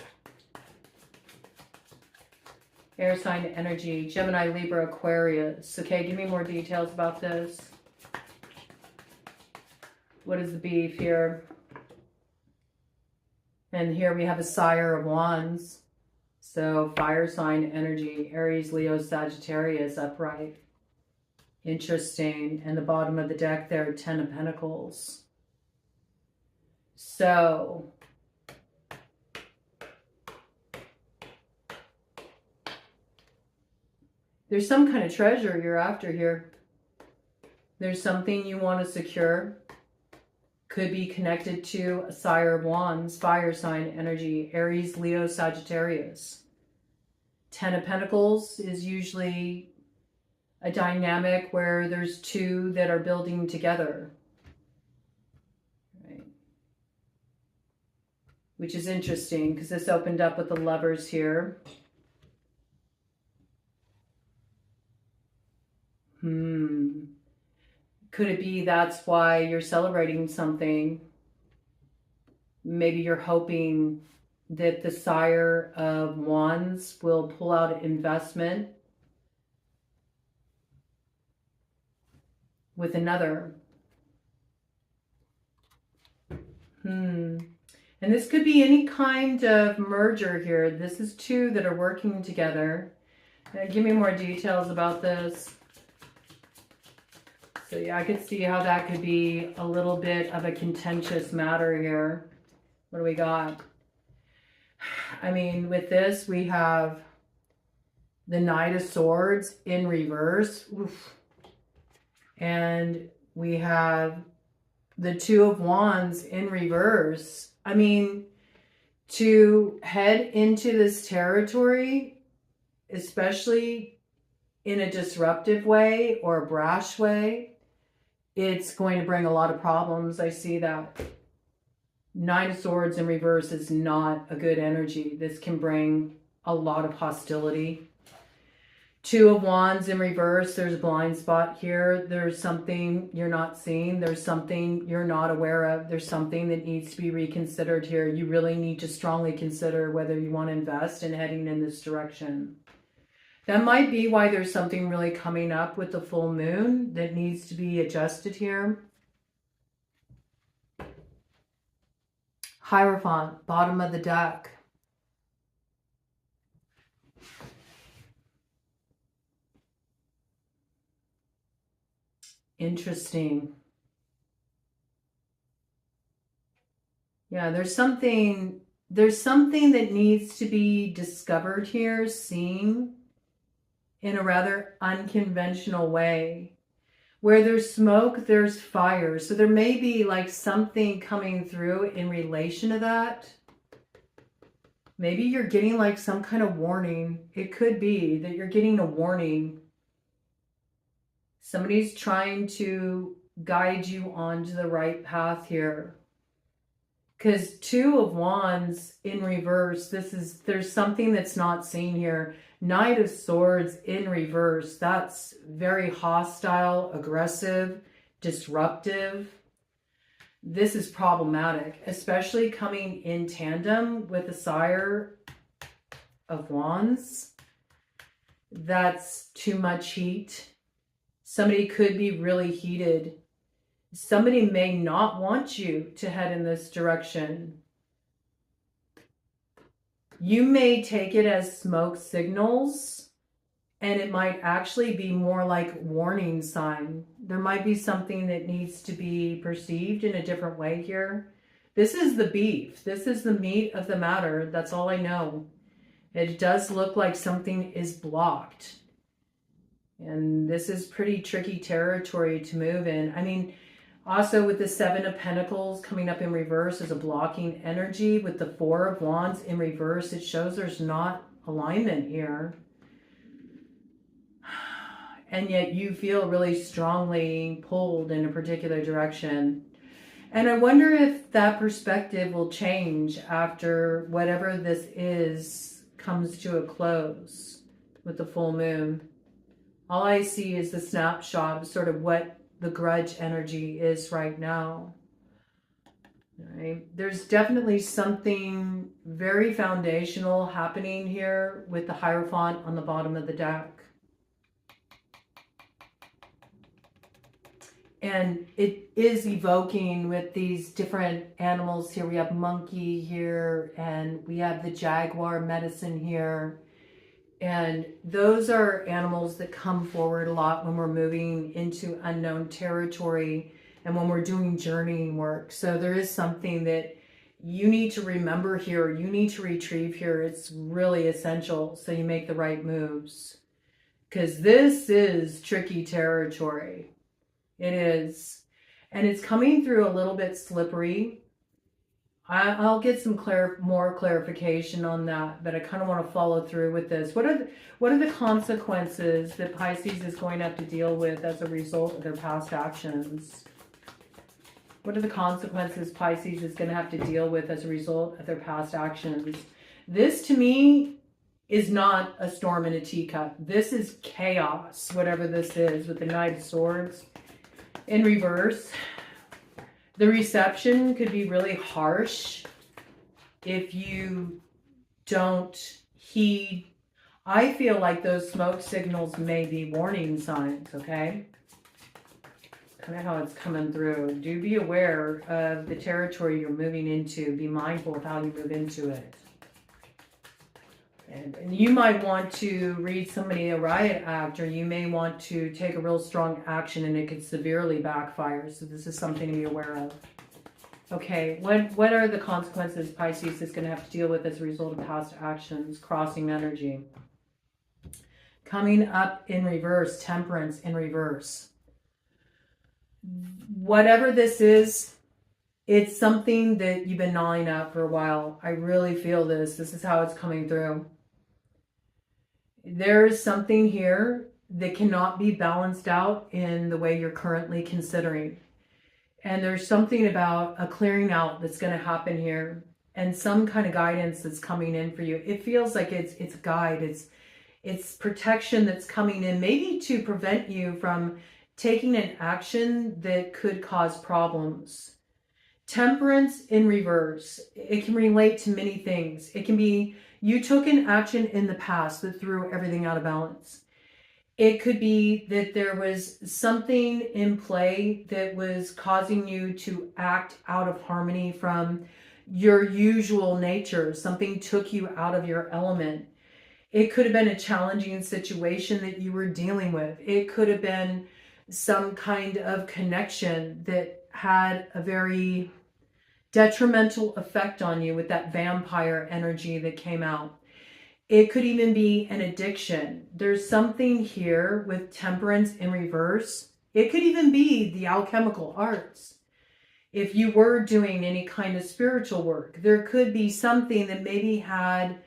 Air sign energy, Gemini, Libra, Aquarius. Okay, give me more details about this. What is the beef here? And here we have a Sire of Wands. So fire sign energy, Aries, Leo, Sagittarius, upright. Interesting. And the bottom of the deck there, Ten of Pentacles. So there's some kind of treasure you're after here. There's something you want to secure. Could be connected to a Sire of Wands, fire sign energy, Aries, Leo, Sagittarius. Ten of Pentacles is usually a dynamic where there's two that are building together. Right. Which is interesting because this opened up with the Lovers here. Could it be that's why you're celebrating something? Maybe you're hoping that the Sire of Wands will pull out investment with another. And this could be any kind of merger here. This is two that are working together. Give me more details about this. So yeah, I could see how that could be a little bit of a contentious matter here. What do we got? I mean, with this, we have the Knight of Swords in reverse. Oof. And we have the Two of Wands in reverse. I mean, to head into this territory, especially in a disruptive way or a brash way, it's going to bring a lot of problems. I see that. Nine of Swords in reverse is not a good energy. This can bring a lot of hostility. Two of Wands in reverse, there's a blind spot here. There's something you're not seeing. There's something you're not aware of. There's something that needs to be reconsidered here. You really need to strongly consider whether you want to invest in heading in this direction. That might be why there's something really coming up with the full moon that needs to be adjusted here. Hierophant, bottom of the deck. Interesting. Yeah, there's something that needs to be discovered here, seen in a rather unconventional way. Where there's smoke, there's fire. So there may be like something coming through in relation to that. Maybe you're getting like some kind of warning. It could be that you're getting a warning. Somebody's trying to guide you onto the right path here. Because Two of Wands in reverse, there's something that's not seen here. Knight of Swords in reverse, that's very hostile, aggressive, disruptive. This is problematic, especially coming in tandem with the Sire of Wands. That's too much heat. Somebody could be really heated. Somebody may not want you to head in this direction. You may take it as smoke signals, and it might actually be more like warning sign. There might be something that needs to be perceived in a different way here. This is the beef. This is the meat of the matter. That's all I know. It does look like something is blocked. And this is pretty tricky territory to move in. I mean, also with the Seven of Pentacles coming up in reverse as a blocking energy, with the Four of Wands in reverse, it shows there's not alignment here. And yet you feel really strongly pulled in a particular direction. And I wonder if that perspective will change after whatever this is comes to a close with the full moon. All I see is the snapshot of sort of what the grudge energy is right now. Right? There's definitely something very foundational happening here with the Hierophant on the bottom of the deck. And it is evoking with these different animals here. We have monkey here, and we have the jaguar medicine here. And those are animals that come forward a lot when we're moving into unknown territory and when we're doing journeying work. So there is something that you need to remember here. You need to retrieve here. It's really essential so you make the right moves. Because this is tricky territory. It is. And it's coming through a little bit slippery. I'll get some more clarification on that, but I kind of want to follow through with this. What are the consequences that Pisces is going to have to deal with as a result of their past actions? What are the consequences Pisces is going to have to deal with as a result of their past actions? This, to me, is not a storm in a teacup. This is chaos, whatever this is, with the Knight of Swords in reverse. The reception could be really harsh if you don't heed. I feel like those smoke signals may be warning signs, okay? Kind of how it's coming through. Do be aware of the territory you're moving into. Be mindful of how you move into it. And you might want to read somebody a riot act, or you may want to take a real strong action and it could severely backfire. So this is something to be aware of. Okay, what are the consequences Pisces is going to have to deal with as a result of past actions? Crossing energy. Coming up in reverse, Temperance in reverse. Whatever this is, it's something that you've been gnawing at for a while. I really feel this. This is how it's coming through. There is something here that cannot be balanced out in the way you're currently considering. And there's something about a clearing out that's going to happen here, and some kind of guidance that's coming in for you. It feels like it's a guide. It's protection that's coming in, maybe to prevent you from taking an action that could cause problems. Temperance in reverse. It can relate to many things. It can be you took an action in the past that threw everything out of balance. It could be that there was something in play that was causing you to act out of harmony from your usual nature. Something took you out of your element. It could have been a challenging situation that you were dealing with. It could have been some kind of connection that had a very detrimental effect on you with that vampire energy that came out. It could even be an addiction. There's something here with Temperance in reverse. It could even be the alchemical arts. If you were doing any kind of spiritual work, there could be something that maybe had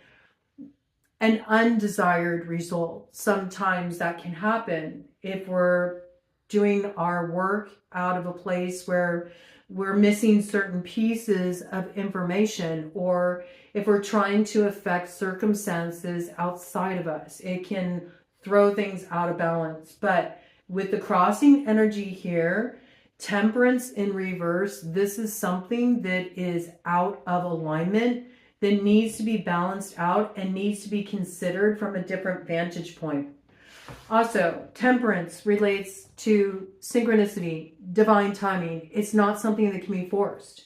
an undesired result. Sometimes that can happen if we're doing our work out of a place where we're missing certain pieces of information, or if we're trying to affect circumstances outside of us. It can throw things out of balance. But with the crossing energy here, Temperance in reverse, this is something that is out of alignment, that needs to be balanced out and needs to be considered from a different vantage point. Also, Temperance relates to synchronicity, divine timing. It's not something that can be forced.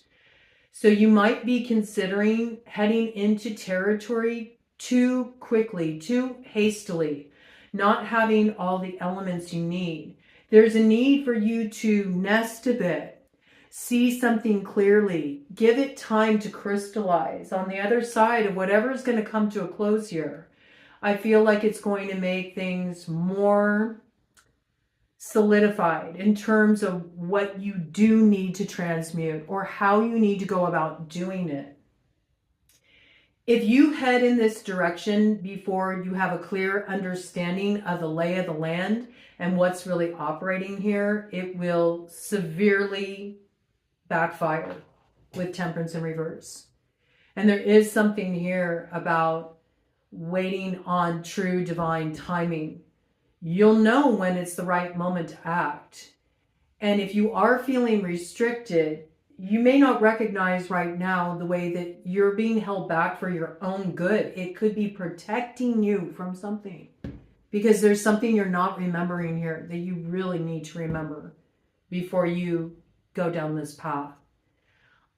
So you might be considering heading into territory too quickly, too hastily, not having all the elements you need. There's a need for you to nest a bit, see something clearly, give it time to crystallize. On the other side of whatever is going to come to a close here, I feel like it's going to make things more solidified in terms of what you do need to transmute or how you need to go about doing it. If you head in this direction before you have a clear understanding of the lay of the land and what's really operating here, it will severely backfire with Temperance in reverse. And there is something here about waiting on true divine timing. You'll know when it's the right moment to act. And if you are feeling restricted, you may not recognize right now the way that you're being held back for your own good. It could be protecting you from something, because there's something you're not remembering here that you really need to remember before you go down this path.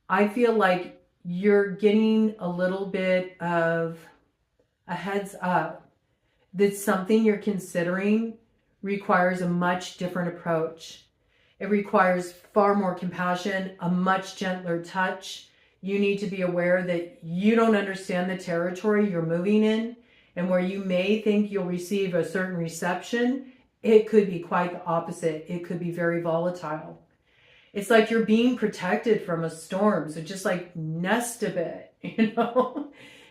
I feel like you're getting a little bit of a heads up that something you're considering requires a much different approach. It requires far more compassion, a much gentler touch. You need to be aware that you don't understand the territory you're moving in, and where you may think you'll receive a certain reception, it could be quite the opposite. It could be very volatile. It's like you're being protected from a storm. So just like nest a bit,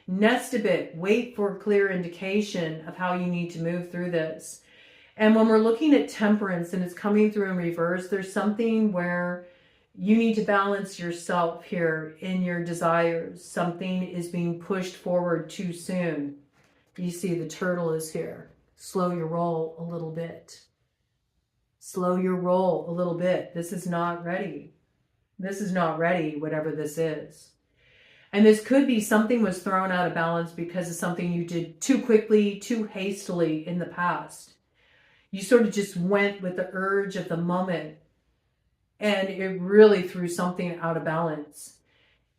nest a bit, wait for clear indication of how you need to move through this. And when we're looking at Temperance and it's coming through in reverse, there's something where you need to balance yourself here in your desires. Something is being pushed forward too soon. You see the turtle is here. Slow your roll a little bit. Slow your roll a little bit. This is not ready. This is not ready, whatever this is. And this could be something was thrown out of balance because of something you did too quickly, too hastily in the past. You sort of just went with the urge of the moment, and it really threw something out of balance.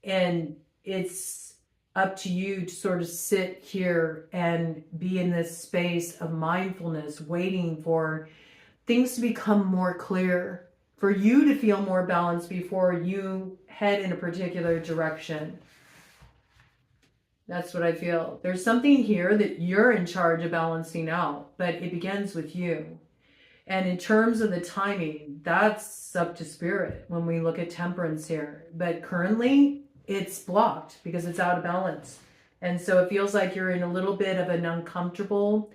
And it's up to you to sort of sit here and be in this space of mindfulness, waiting for things to become more clear, for you to feel more balanced before you head in a particular direction. That's what I feel. There's something here that you're in charge of balancing out, but it begins with you. And in terms of the timing, that's up to spirit when we look at temperance here. But currently, it's blocked because it's out of balance. And so it feels like you're in a little bit of an uncomfortable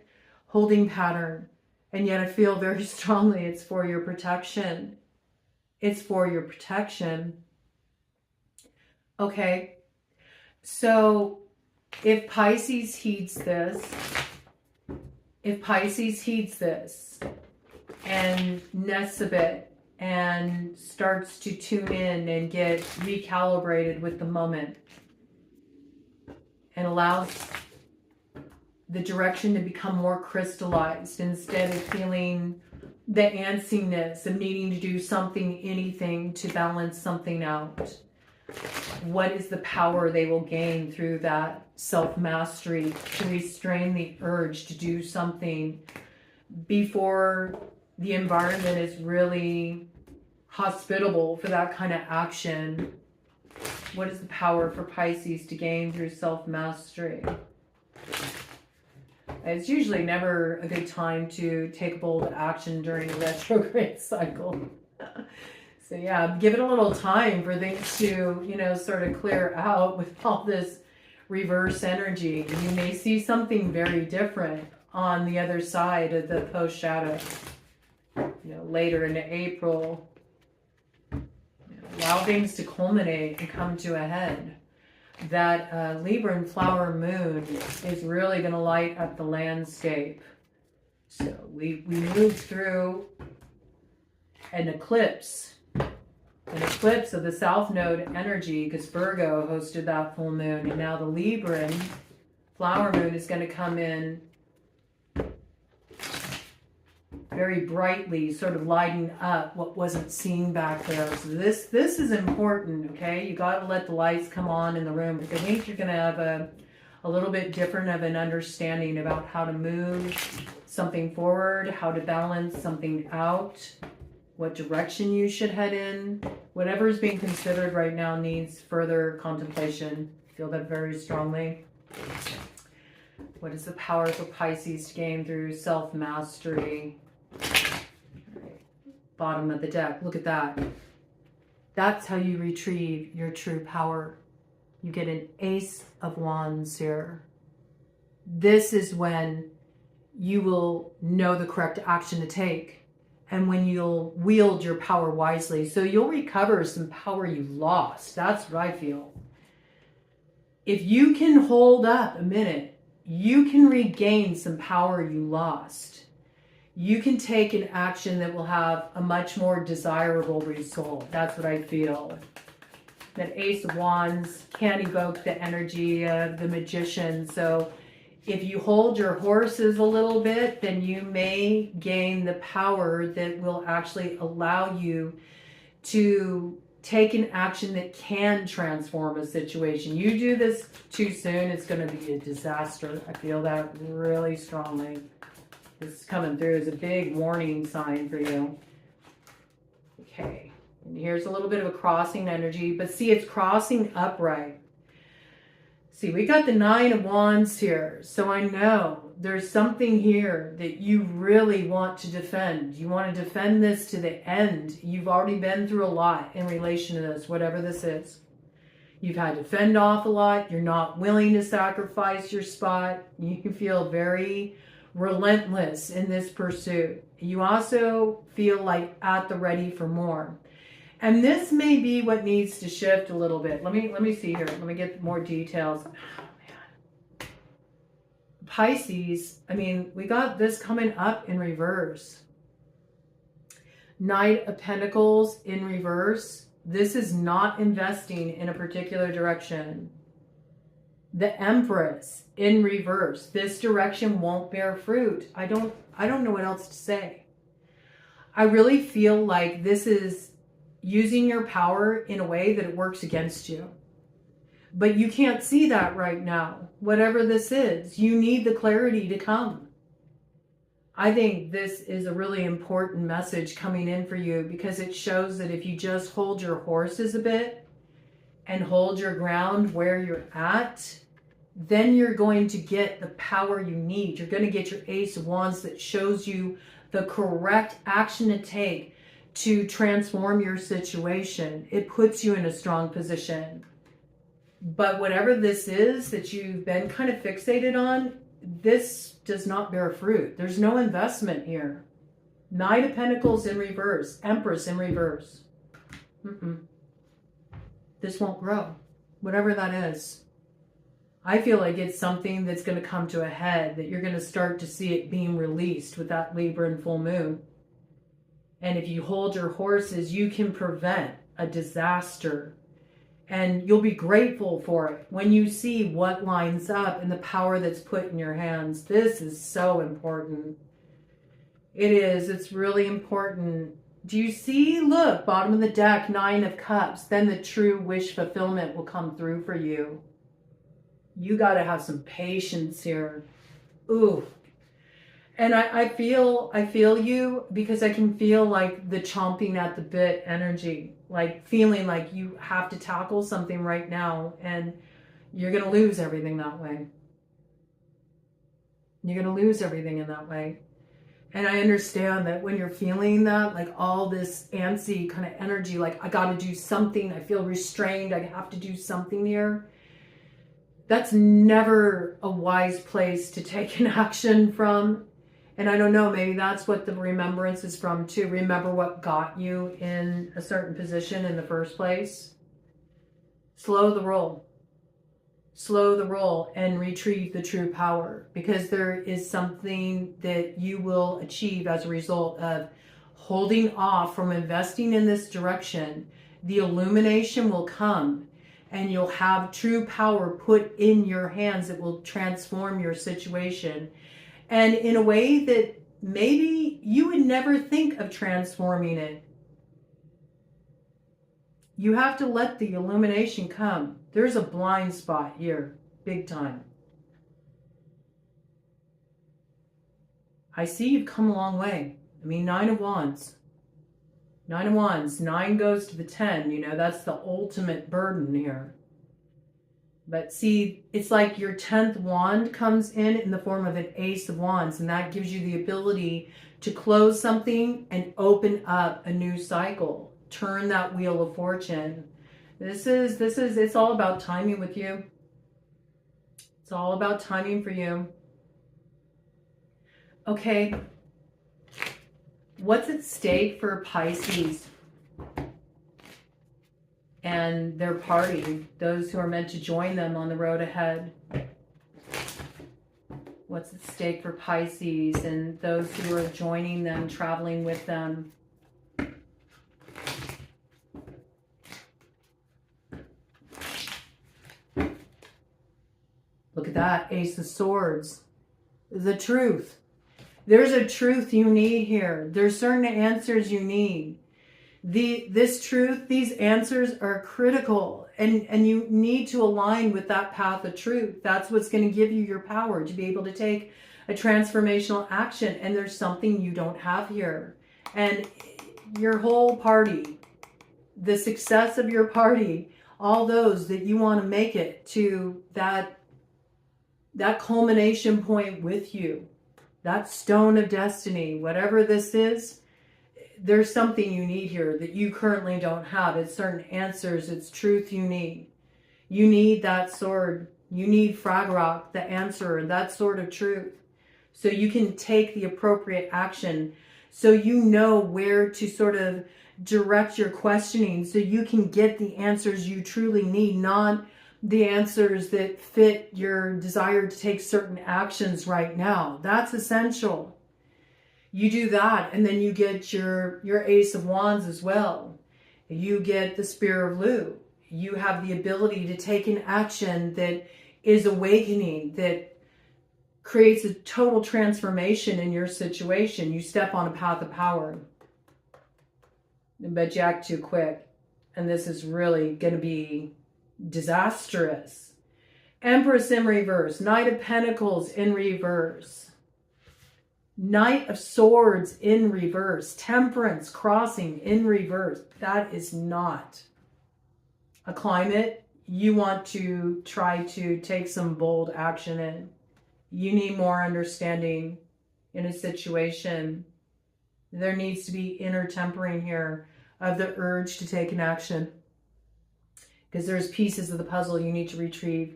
holding pattern. And yet I feel very strongly it's for your protection. It's for your protection. Okay. So if Pisces heeds this, and nests a bit and starts to tune in and get recalibrated with the moment and allows the direction to become more crystallized instead of feeling the antsiness of needing to do something, anything to balance something out. What is the power they will gain through that self-mastery to restrain the urge to do something before the environment is really hospitable for that kind of action? What is the power for Pisces to gain through self-mastery? It's usually never a good time to take bold action during a retrograde cycle. So yeah, give it a little time for things to, sort of clear out with all this reverse energy. You may see something very different on the other side of the post shadow. Later into April. Allow things to culminate and come to a head. That Libran flower moon is really going to light up the landscape. So we moved through an eclipse of the South Node energy, because Virgo hosted that full moon, and now the Libran flower moon is going to come in very brightly, sort of lighting up what wasn't seen back there. So this is important, okay? You got to let the lights come on in the room, because I think you're going to have a little bit different of an understanding about how to move something forward, how to balance something out, what direction you should head in. Whatever is being considered right now needs further contemplation. I feel that very strongly. What is the power for Pisces to gain through self-mastery? Right. Bottom of the deck. Look at that. That's how you retrieve your true power. You get an Ace of Wands here. This is when you will know the correct action to take, and when you'll wield your power wisely. So you'll recover some power you lost. That's what I feel. If you can hold up a minute, you can regain some power you lost. You can take an action that will have a much more desirable result. That's what I feel. That Ace of Wands can evoke the energy of the Magician. So if you hold your horses a little bit, then you may gain the power that will actually allow you to take an action that can transform a situation. You do this too soon, it's going to be a disaster. I feel that really strongly. This is coming through as a big warning sign for you. Okay, and here's a little bit of a crossing energy, but see, it's crossing upright. See, we got the Nine of Wands here, so I know there's something here that you really want to defend. You want to defend this to the end. You've already been through a lot in relation to this, whatever this is. You've had to fend off a lot. You're not willing to sacrifice your spot. You can feel very relentless in this pursuit. You also feel like at the ready for more. And this may be what needs to shift a little bit. Let me see here. Let me get more details. Oh, man. Pisces, we got this coming up in reverse. Knight of Pentacles in reverse. This is not investing in a particular direction. The Empress in reverse. This direction won't bear fruit. I don't know what else to say. I really feel like this is using your power in a way that it works against you. But you can't see that right now. Whatever this is, you need the clarity to come. I think this is a really important message coming in for you, because it shows that if you just hold your horses a bit and hold your ground where you're at, then you're going to get the power you need. You're going to get your Ace of Wands that shows you the correct action to take to transform your situation. It puts you in a strong position. But whatever this is that you've been kind of fixated on, this does not bear fruit. There's no investment here. Knight of Pentacles in reverse. Empress in reverse. This won't grow. Whatever that is. I feel like it's something that's going to come to a head, that you're going to start to see it being released with that Libra and full moon. And if you hold your horses, you can prevent a disaster. And you'll be grateful for it when you see what lines up and the power that's put in your hands. This is so important. It is. It's really important. Do you see? Look, bottom of the deck, 9 of Cups. Then the true wish fulfillment will come through for you. You got to have some patience here. Ooh. And I feel you, because I can feel like the chomping at the bit energy, like feeling like you have to tackle something right now, and you're going to lose everything that way. You're going to lose everything in that way. And I understand that when you're feeling that, like all this antsy kind of energy, like I got to do something, I feel restrained, I have to do something here. That's never a wise place to take an action from. And I don't know, maybe that's what the remembrance is from too. Remember what got you in a certain position in the first place. Slow the roll. Slow the roll and retrieve the true power, because there is something that you will achieve as a result of holding off from investing in this direction. The illumination will come and you'll have true power put in your hands that will transform your situation. And in a way that maybe you would never think of transforming it. You have to let the illumination come. There's a blind spot here, big time. I see you've come a long way. I mean, 9 of Wands. 9 of Wands. 9 goes to the 10. You know, that's the ultimate burden here. But see, it's like your 10th wand comes in the form of an Ace of Wands, and that gives you the ability to close something and open up a new cycle. Turn that wheel of fortune. It's all about timing with you. It's all about timing for you. Okay. What's at stake for Pisces and their party, those who are meant to join them on the road ahead? What's at stake for Pisces and those who are joining them, traveling with them? Look at that, Ace of Swords. The truth. There's a truth you need here. There's certain answers you need. This truth, these answers are critical, and you need to align with that path of truth. That's what's going to give you your power to be able to take a transformational action. And there's something you don't have here. And your whole party, the success of your party, all those that you want to make it to that culmination point with you, that stone of destiny, whatever this is, there's something you need here that you currently don't have. It's certain answers. It's truth you need. You need that sword. You need Fragrock, the answer, that sort of truth. So you can take the appropriate action. So you know where to sort of direct your questioning. So you can get the answers you truly need, not the answers that fit your desire to take certain actions right now. That's essential. You do that, and then you get your Ace of Wands as well. You get the Spear of Lu. You have the ability to take an action that is awakening, that creates a total transformation in your situation. You step on a path of power. But you act too quick. And this is really going to be disastrous. Empress in reverse. Knight of Pentacles in reverse. Knight of Swords in reverse. Temperance crossing in reverse. That is not a climate you want to try to take some bold action in. You need more understanding in a situation. There needs to be inner tempering here of the urge to take an action, because there's pieces of the puzzle you need to retrieve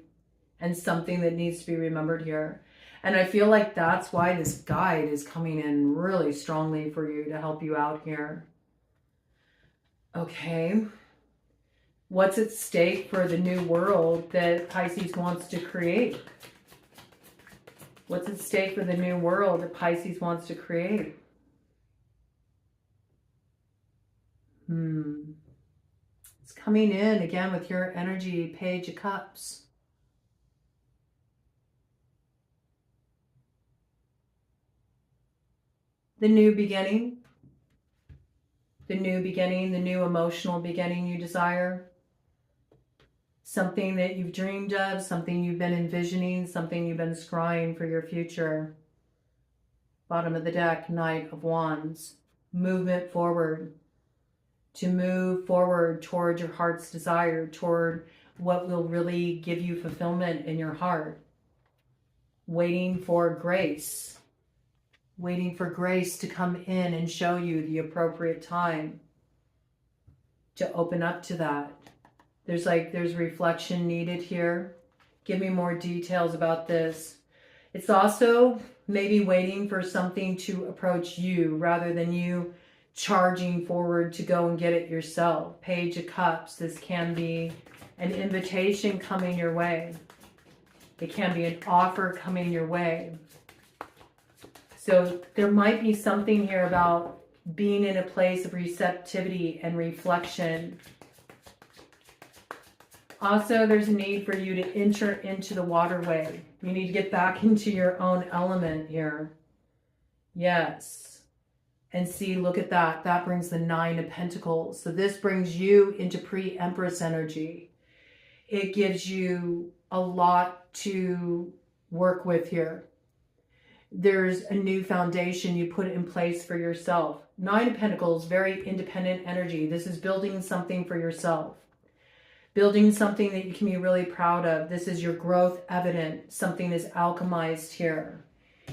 and something that needs to be remembered here. And I feel like that's why this guide is coming in really strongly for you to help you out here. Okay. What's at stake for the new world that Pisces wants to create? What's at stake for the new world that Pisces wants to create? It's coming in again with your energy, Page of Cups. The new beginning. The new beginning, the new emotional beginning you desire. Something that you've dreamed of, something you've been envisioning, something you've been scrying for your future. Bottom of the deck, Knight of Wands. Movement forward. To move forward toward your heart's desire, toward what will really give you fulfillment in your heart. Waiting for grace. Waiting for grace to come in and show you the appropriate time to open up to that. There's reflection needed here. Give me more details about this. It's also maybe waiting for something to approach you rather than you charging forward to go and get it yourself. Page of Cups. This can be an invitation coming your way. It can be an offer coming your way. So there might be something here about being in a place of receptivity and reflection. Also, there's a need for you to enter into the waterway. You need to get back into your own element here. Yes. And see, look at that. That brings the Nine of Pentacles. So this brings you into pre-Empress energy. It gives you a lot to work with here. There's a new foundation you put in place for yourself. Nine of Pentacles, very independent energy. This is building something for yourself. Building something that you can be really proud of. This is your growth evident. Something is alchemized here.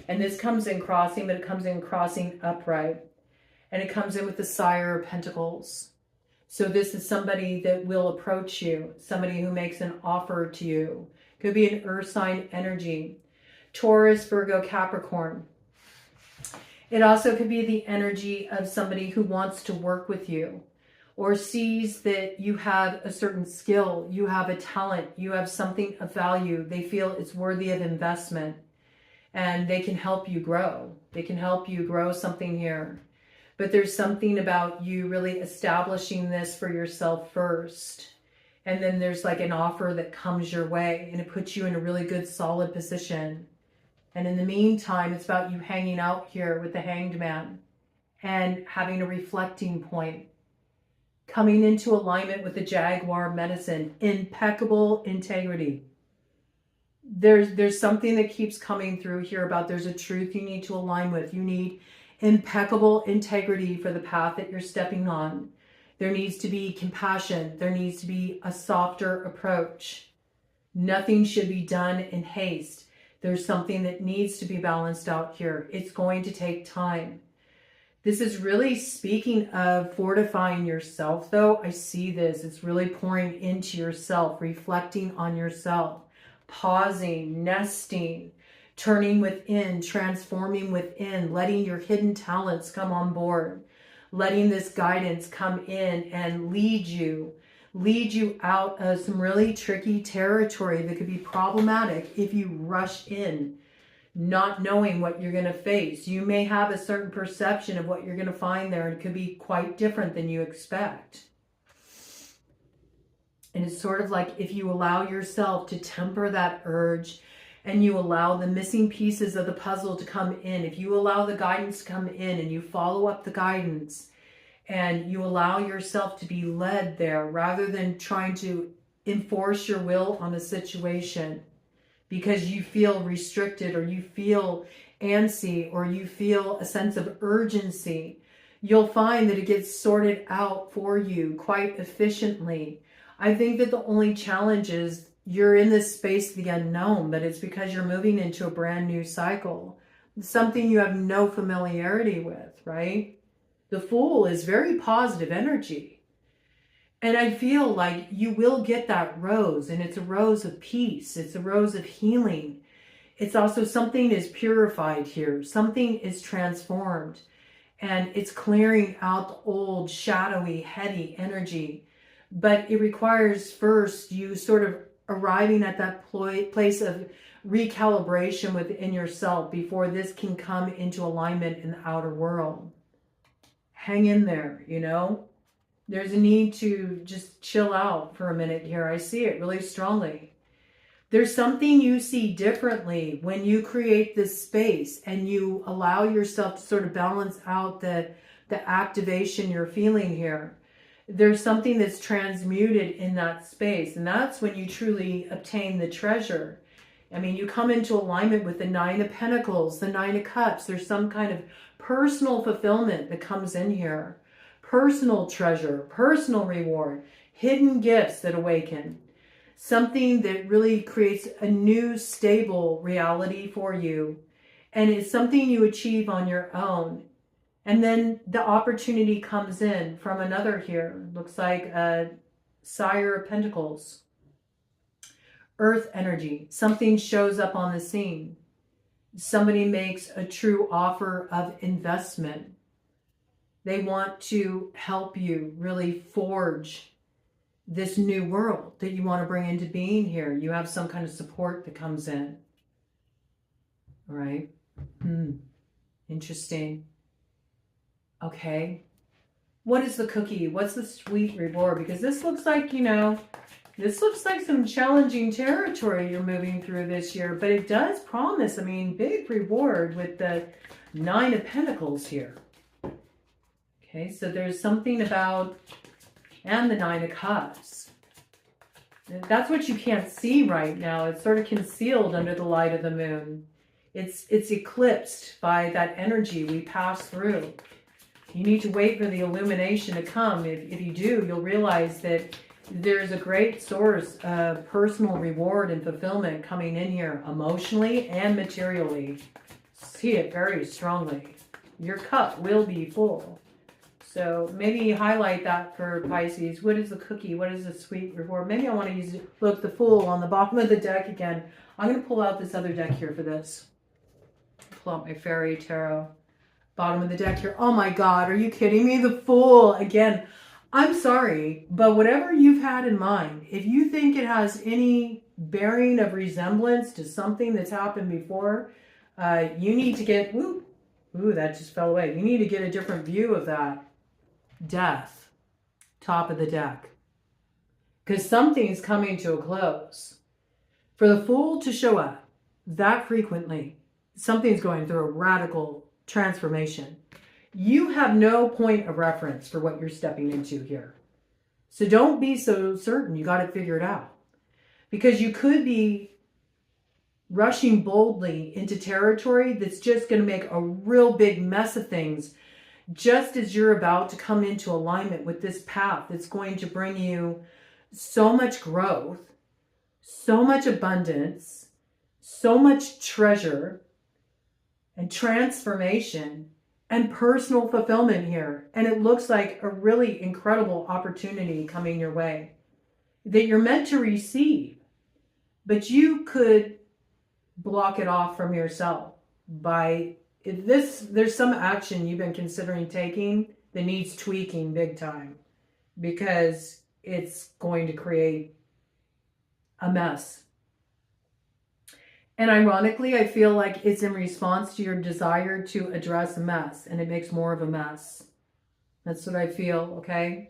And this comes in crossing, but it comes in crossing upright. And it comes in with the Sire of Pentacles. So this is somebody that will approach you. Somebody who makes an offer to you. Could be an earth sign energy. Taurus, Virgo, Capricorn. It also could be the energy of somebody who wants to work with you or sees that you have a certain skill, you have a talent, you have something of value. They feel it's worthy of investment and they can help you grow. They can help you grow something here. But there's something about you really establishing this for yourself first. And then there's like an offer that comes your way and it puts you in a really good solid position. And in the meantime, it's about you hanging out here with the Hanged Man and having a reflecting point. Coming into alignment with the Jaguar medicine. Impeccable integrity. There's something that keeps coming through here about there's a truth you need to align with. You need impeccable integrity for the path that you're stepping on. There needs to be compassion. There needs to be a softer approach. Nothing should be done in haste. There's something that needs to be balanced out here. It's going to take time. This is really speaking of fortifying yourself, though. I see this. It's really pouring into yourself, reflecting on yourself, pausing, nesting, turning within, transforming within, letting your hidden talents come on board, letting this guidance come in and lead you out of some really tricky territory that could be problematic if you rush in, not knowing what you're going to face. You may have a certain perception of what you're going to find there, and it could be quite different than you expect. And it's sort of like if you allow yourself to temper that urge and you allow the missing pieces of the puzzle to come in, if you allow the guidance to come in and you follow up the guidance and you allow yourself to be led there rather than trying to enforce your will on a situation because you feel restricted or you feel antsy or you feel a sense of urgency, you'll find that it gets sorted out for you quite efficiently. I think that the only challenge is you're in this space of the unknown, but it's because you're moving into a brand new cycle, something you have no familiarity with, right? The Fool is very positive energy. And I feel like you will get that rose, and it's a rose of peace. It's a rose of healing. It's also something is purified here. Something is transformed, and it's clearing out the old, shadowy, heady energy. But it requires first you sort of arriving at that place of recalibration within yourself before this can come into alignment in the outer world. Hang in there, you know? There's a need to just chill out for a minute here. I see it really strongly. There's something you see differently when you create this space and you allow yourself to sort of balance out the activation you're feeling here. There's something that's transmuted in that space, and that's when you truly obtain the treasure. I mean, you come into alignment with the Nine of Pentacles, the Nine of Cups. There's some kind of personal fulfillment that comes in here. Personal treasure, personal reward, hidden gifts that awaken. Something that really creates a new stable reality for you. And it's something you achieve on your own. And then the opportunity comes in from another here. Looks like a Sire of Pentacles. Earth energy. Something shows up on the scene. Somebody makes a true offer of investment. They want to help you really forge this new world that you want to bring into being here. You have some kind of support that comes in. All right. Interesting. Okay. What is the cookie? What's the sweet reward? Because this looks like, you know, this looks like some challenging territory you're moving through this year, but it does promise, I mean, big reward with the Nine of Pentacles here. Okay, so there's something about, and the Nine of Cups. That's what you can't see right now. It's sort of concealed under the light of the moon. It's eclipsed by that energy we pass through. You need to wait for the illumination to come. If you do, you'll realize that there's a great source of personal reward and fulfillment coming in here, emotionally and materially. See it very strongly. Your cup will be full. So maybe highlight that for Pisces. What is the cookie? What is the sweet reward? Maybe I want to use, look, the Fool on the bottom of the deck again. I'm going to pull out this other deck here for this. Pull out my Fairy Tarot. Bottom of the deck here. Oh my God, are you kidding me? The Fool again. I'm sorry, but whatever you've had in mind, if you think it has any bearing of resemblance to something that's happened before, you need to get, ooh, that just fell away. You need to get a different view of that. Death, top of the deck. Because something's coming to a close. For the Fool to show up that frequently, something's going through a radical transformation. You have no point of reference for what you're stepping into here. So don't be so certain you got it figured out. Because you could be rushing boldly into territory that's just going to make a real big mess of things just as you're about to come into alignment with this path that's going to bring you so much growth, so much abundance, so much treasure and transformation and personal fulfillment here. And it looks like a really incredible opportunity coming your way that you're meant to receive, but you could block it off from yourself by there's some action you've been considering taking that needs tweaking big time because it's going to create a mess. And ironically, I feel like it's in response to your desire to address a mess, and it makes more of a mess. That's what I feel, okay?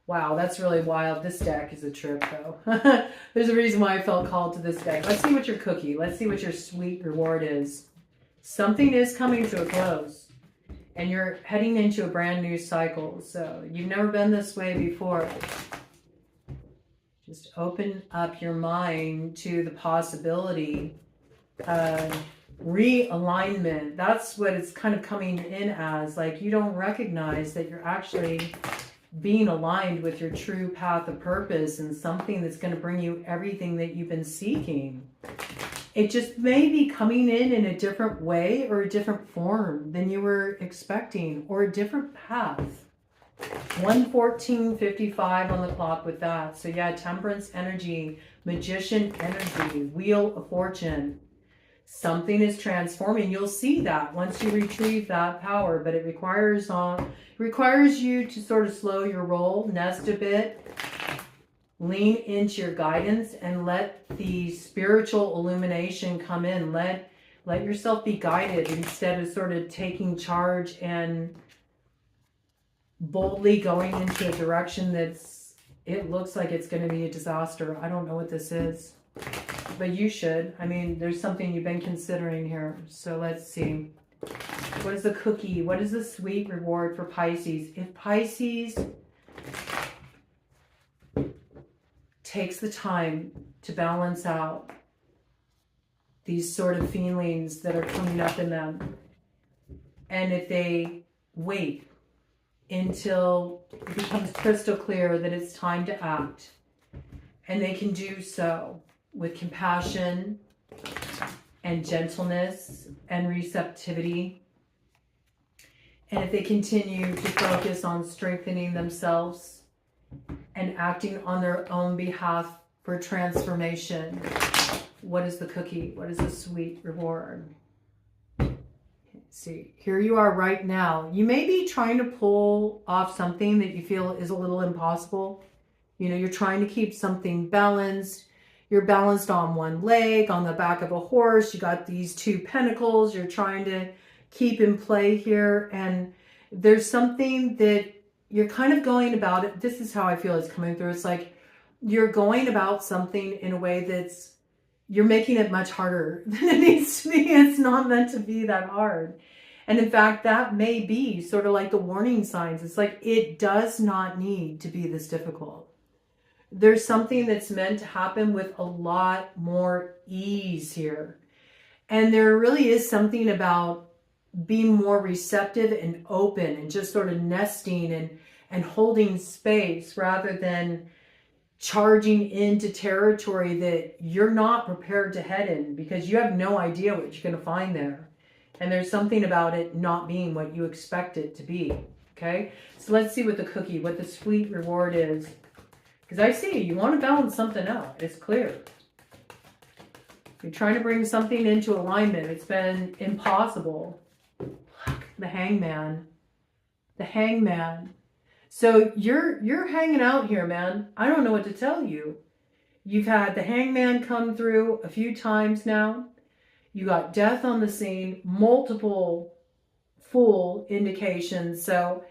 Wow, that's really wild. This deck is a trip, though. There's a reason why I felt called to this deck. Let's see what your cookie, let's see what your sweet reward is. Something is coming to a close, and you're heading into a brand new cycle. So you've never been this way before. Just open up your mind to the possibility of realignment. That's what it's kind of coming in as. Like, you don't recognize that you're actually being aligned with your true path of purpose and something that's going to bring you everything that you've been seeking. It just may be coming in a different way or a different form than you were expecting, or a different path. 1:14:55 on the clock with that. So yeah, temperance energy, magician energy, wheel of fortune. Something is transforming. You'll see that once you retrieve that power, but it requires you to sort of slow your roll, nest a bit, lean into your guidance, and let the spiritual illumination come in. Let yourself be guided instead of sort of taking charge and boldly going into a direction it looks like it's going to be a disaster. I don't know what this is, but you should. I mean, there's something you've been considering here. So let's see. What is the cookie? What is the sweet reward for Pisces? If Pisces takes the time to balance out these sort of feelings that are coming up in them, and if they wait until it becomes crystal clear that it's time to act, and they can do so with compassion and gentleness and receptivity, and if they continue to focus on strengthening themselves and acting on their own behalf for transformation, what is the cookie? What is the sweet reward? See, here you are right now. You may be trying to pull off something that you feel is a little impossible. You know, you're trying to keep something balanced. You're balanced on one leg, on the back of a horse. You got these two pentacles you're trying to keep in play here. And there's something that you're kind of going about it. This is how I feel it's coming through. It's like you're going about something in a way that's, you're making it much harder than it needs to be. It's not meant to be that hard. And in fact, that may be sort of like the warning signs. It's like, it does not need to be this difficult. There's something that's meant to happen with a lot more ease here. And there really is something about being more receptive and open and just sort of nesting and holding space rather than charging into territory that you're not prepared to head in, because you have no idea what you're going to find there. And there's something about it not being what you expect it to be. Okay, so let's see what the cookie, what the sweet reward is. Because I see you want to balance something out. It's clear. You're trying to bring something into alignment. It's been impossible. Look, the hangman. The hangman. So you're hanging out here, man. I don't know what to tell you. You've had the hangman come through a few times now. You got death on the scene, multiple full indications. So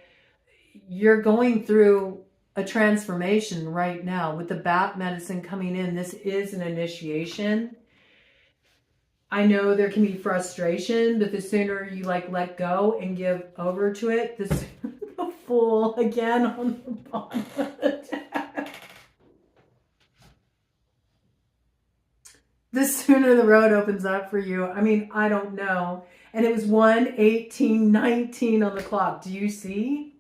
you're going through a transformation right now with the bat medicine coming in. This is an initiation. I know there can be frustration, but the sooner you let go and give over to it, the sooner the Fool again on the bottom of the deck. The sooner the road opens up for you. I mean, I don't know. And it was 1:18:19 on the clock. Do you see?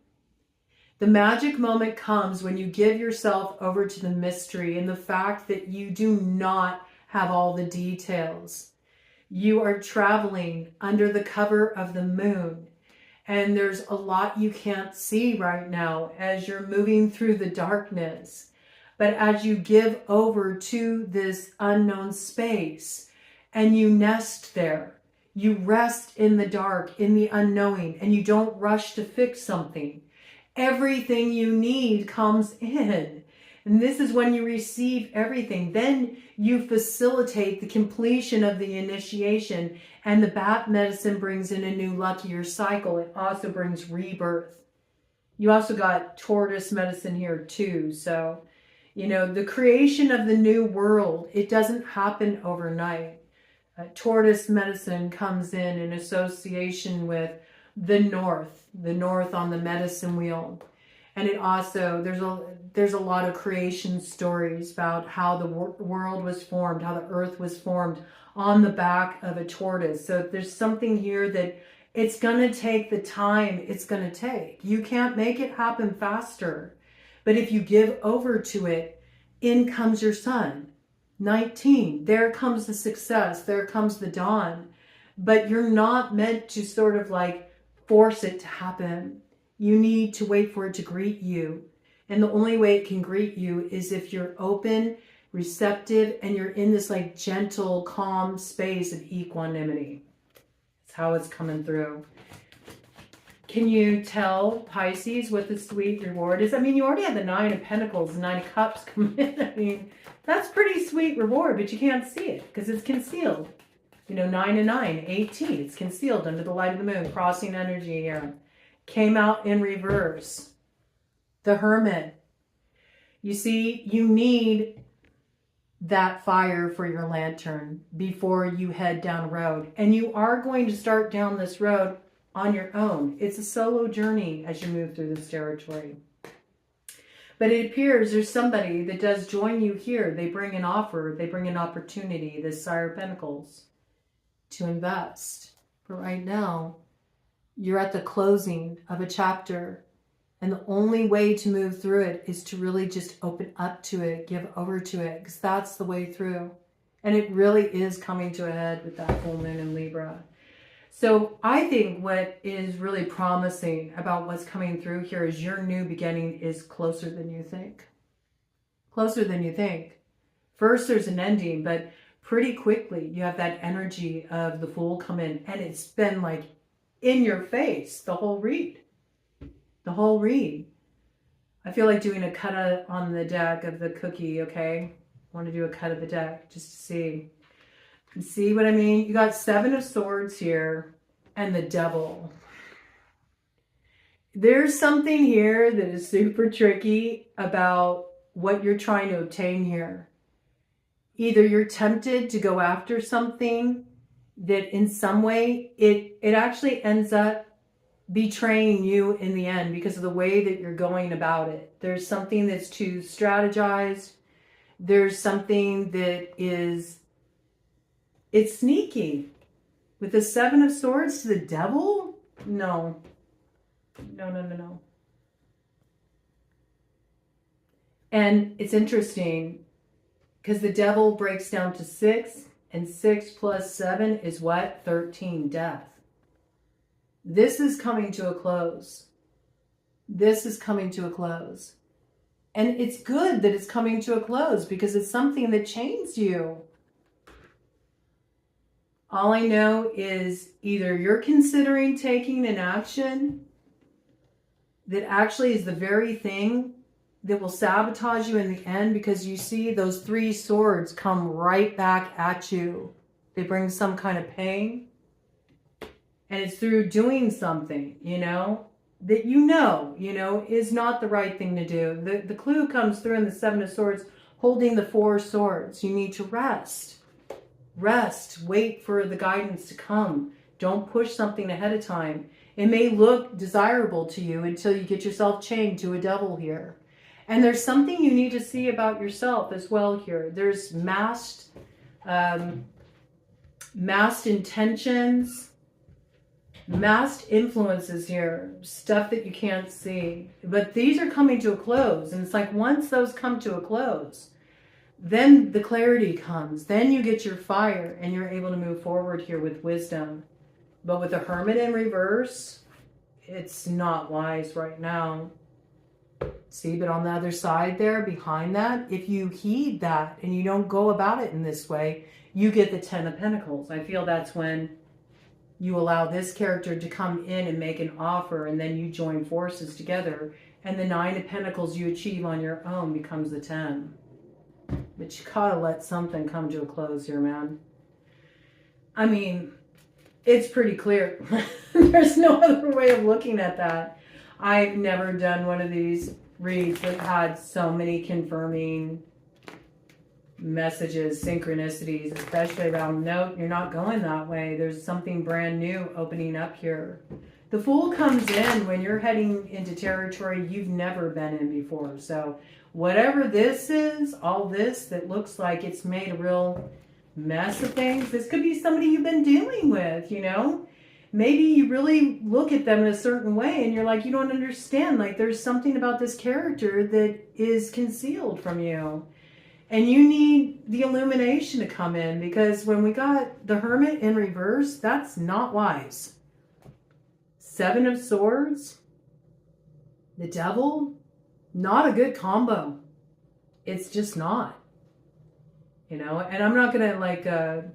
The magic moment comes when you give yourself over to the mystery and the fact that you do not have all the details. You are traveling under the cover of the moon, and there's a lot you can't see right now as you're moving through the darkness. But as you give over to this unknown space and you nest there, you rest in the dark, in the unknowing, and you don't rush to fix something. Everything you need comes in. And this is when you receive everything. Then you facilitate the completion of the initiation, and the bat medicine brings in a new luckier cycle. It also brings rebirth. You also got tortoise medicine here too. So, you know, the creation of the new world, it doesn't happen overnight. Tortoise medicine comes in association with the north on the medicine wheel. And it also, there's a lot of creation stories about how the world was formed, how the earth was formed on the back of a tortoise. So there's something here that it's going to take the time it's going to take. You can't make it happen faster. But if you give over to it, in comes your sun. 19, there comes the success, there comes the dawn. But you're not meant to sort of like force it to happen. You need to wait for it to greet you. And the only way it can greet you is if you're open, receptive, and you're in this like gentle, calm space of equanimity. That's how it's coming through. Can you tell, Pisces, what the sweet reward is? I mean, you already have the 9 of Pentacles, 9 of Cups come in. I mean, that's pretty sweet reward, but you can't see it because it's concealed. You know, 9 and 9, 18. It's concealed under the light of the moon, crossing energy here. Came out in reverse. The Hermit. You see, you need that fire for your lantern before you head down a road. And you are going to start down this road on your own. It's a solo journey as you move through this territory. But it appears there's somebody that does join you here. They bring an offer. They bring an opportunity, this Sire of Pentacles, to invest. But right now, you're at the closing of a chapter. And the only way to move through it is to really just open up to it, give over to it, because that's the way through. And it really is coming to a head with that full moon in Libra. So I think what is really promising about what's coming through here is your new beginning is closer than you think. Closer than you think. First, there's an ending, but pretty quickly you have that energy of the Fool come in, and it's been like in your face the whole read. The whole read. I feel like doing a cut on the deck of the cookie, okay? I want to do a cut of the deck just to see. See what I mean? You got 7 of Swords here and the Devil. There's something here that is super tricky about what you're trying to obtain here. Either you're tempted to go after something that in some way it actually ends up betraying you in the end because of the way that you're going about it. There's something that's too strategized. There's something that is... It's sneaky. With the 7 of Swords to the Devil? No. No. And it's interesting because the Devil breaks down to 6, and 6 plus 7 is what? 13, death. This is coming to a close. This is coming to a close. And it's good that it's coming to a close because it's something that changed you. All I know is either you're considering taking an action that actually is the very thing that will sabotage you in the end, because you see those 3 swords come right back at you. They bring some kind of pain. And it's through doing something, that is not the right thing to do. The clue comes through in the 7 of Swords, holding the 4 swords. You need to rest. Rest. Wait for the guidance to come. Don't push something ahead of time. It may look desirable to you until you get yourself chained to a devil here. And there's something you need to see about yourself as well here. There's masked intentions, masked influences here, stuff that you can't see. But these are coming to a close. And it's like once those come to a close, then the clarity comes. Then you get your fire and you're able to move forward here with wisdom. But with the Hermit in reverse, it's not wise right now. See, but on the other side there, behind that, if you heed that and you don't go about it in this way, you get the 10 of Pentacles. I feel that's when you allow this character to come in and make an offer, and then you join forces together. And the 9 of Pentacles you achieve on your own becomes the 10. But you gotta let something come to a close here, man. I mean, it's pretty clear. There's no other way of looking at that. I've never done one of these reads that had so many confirming messages, synchronicities, especially around, no, you're not going that way. There's something brand new opening up here. The Fool comes in when you're heading into territory you've never been in before. So whatever this is, all this that looks like it's made a real mess of things, this could be somebody you've been dealing with, you know? Maybe you really look at them in a certain way and you're like, you don't understand. Like there's something about this character that is concealed from you. And you need the illumination to come in, because when we got the Hermit in reverse, that's not wise. Seven of Swords, the Devil, not a good combo. It's just not. You know, and I'm not going to like, I'm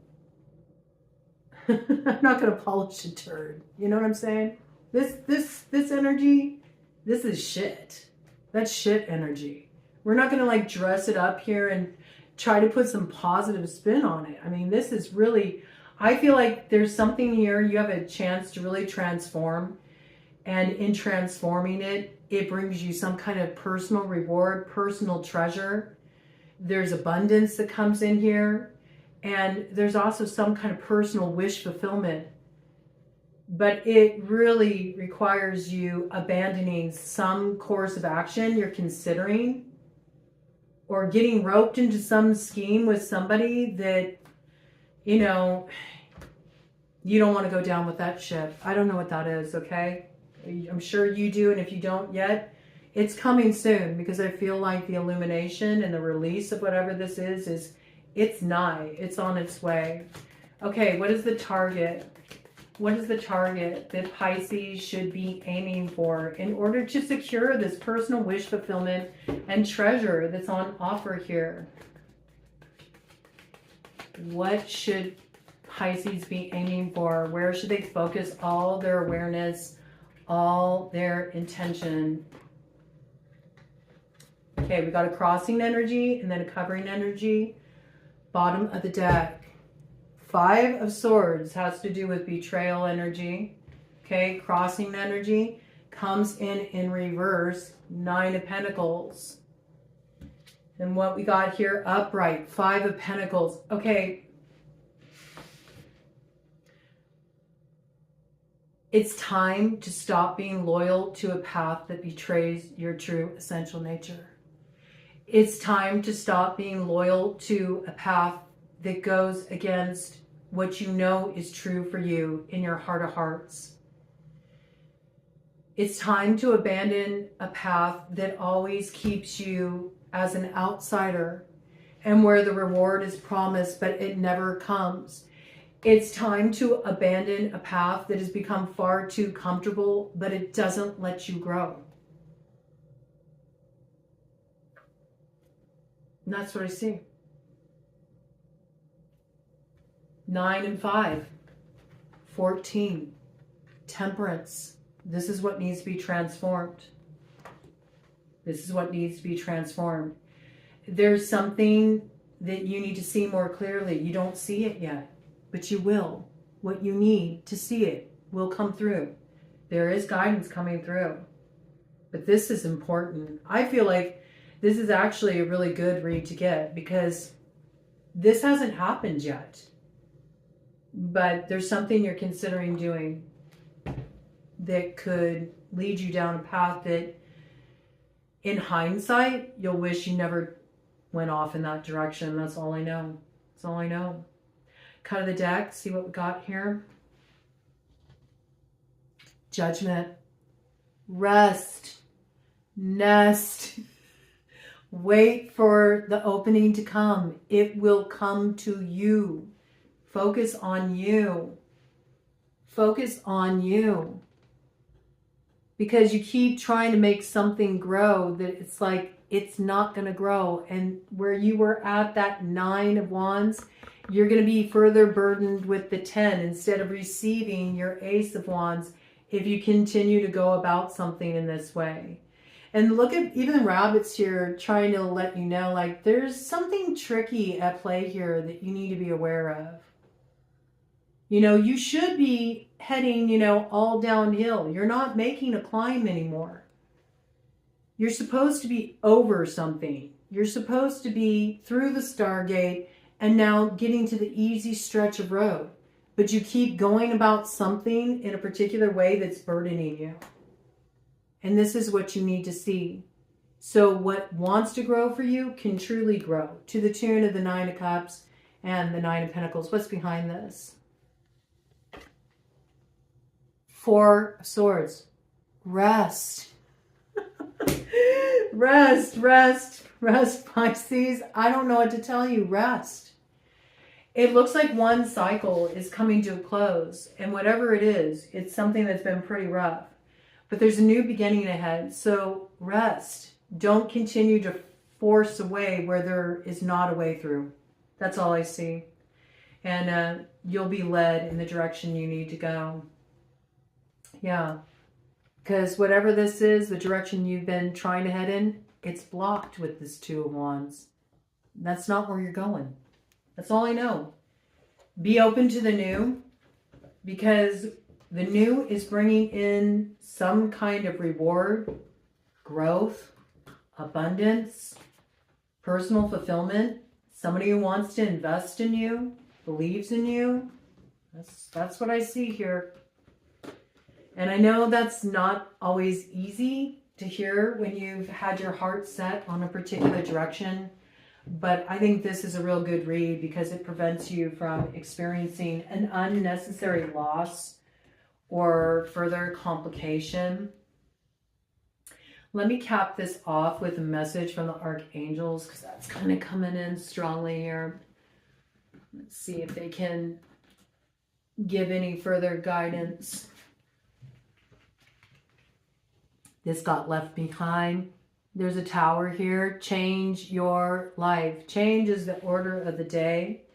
not going to polish a turd. You know what I'm saying? This energy, this is shit. That's shit energy. We're not going to like dress it up here and try to put some positive spin on it. I mean, this is really, I feel like there's something here you have a chance to really transform. And in transforming it, it brings you some kind of personal reward, personal treasure. There's abundance that comes in here. And there's also some kind of personal wish fulfillment. But it really requires you abandoning some course of action you're considering, or getting roped into some scheme with somebody that, you know, you don't want to go down with that ship. I don't know what that is, okay? I'm sure you do, and if you don't yet, it's coming soon, because I feel like the illumination and the release of whatever this is it's nigh. It's on its way. Okay, what is the target? What is the target that Pisces should be aiming for in order to secure this personal wish fulfillment and treasure that's on offer here? What should Pisces be aiming for? Where should they focus all their awareness, all their intention? Okay, we got a crossing energy and then a covering energy. Bottom of the deck. Five of Swords has to do with betrayal energy. Okay, crossing energy comes in reverse. Nine of Pentacles. And what we got here, upright, Five of Pentacles. Okay. It's time to stop being loyal to a path that betrays your true essential nature. It's time to stop being loyal to a path that goes against what you know is true for you in your heart of hearts. It's time to abandon a path that always keeps you as an outsider and where the reward is promised but it never comes. It's time to abandon a path that has become far too comfortable but it doesn't let you grow. And that's what I see. 9 and 5. 14. Temperance. This is what needs to be transformed. This is what needs to be transformed. There's something that you need to see more clearly. You don't see it yet, but you will. What you need to see it will come through. There is guidance coming through. But this is important. I feel like this is actually a really good read to get, because this hasn't happened yet. But there's something you're considering doing that could lead you down a path that, in hindsight, you'll wish you never went off in that direction. That's all I know. That's all I know. Cut of the deck. See what we got here. Judgment. Rest. Nest. Wait for the opening to come. It will come to you. Focus on you. Focus on you. Because you keep trying to make something grow that it's like it's not going to grow. And where you were at that 9 of Wands, you're going to be further burdened with the 10 instead of receiving your Ace of Wands if you continue to go about something in this way. And look at even the rabbits here trying to let you know, like, there's something tricky at play here that you need to be aware of. You know, you should be heading, you know, all downhill. You're not making a climb anymore. You're supposed to be over something. You're supposed to be through the Stargate and now getting to the easy stretch of road. but you keep going about something in a particular way that's burdening you. And this is what you need to see. So what wants to grow for you can truly grow to the tune of the 9 of Cups and the 9 of Pentacles. What's behind this? 4 of Swords. Rest. Rest, rest, rest, Pisces. I don't know what to tell you. Rest. It looks like one cycle is coming to a close. And whatever it is, it's something that's been pretty rough. But there's a new beginning ahead. So rest. Don't continue to force a way where there is not a way through. That's all I see. And you'll be led in the direction you need to go. Yeah. Because whatever this is, the direction you've been trying to head in, it's blocked with this 2 of Wands. That's not where you're going. That's all I know. Be open to the new, because the new is bringing in some kind of reward, growth, abundance, personal fulfillment. Somebody who wants to invest in you, believes in you. That's what I see here. And I know that's not always easy to hear when you've had your heart set on a particular direction. But I think this is a real good read because it prevents you from experiencing an unnecessary loss or further complication. Let me cap this off with a message from the archangels, because that's kind of coming in strongly here. Let's see if they can give any further guidance. This got left behind. There's a tower here. Change your life. Change is the order of the day.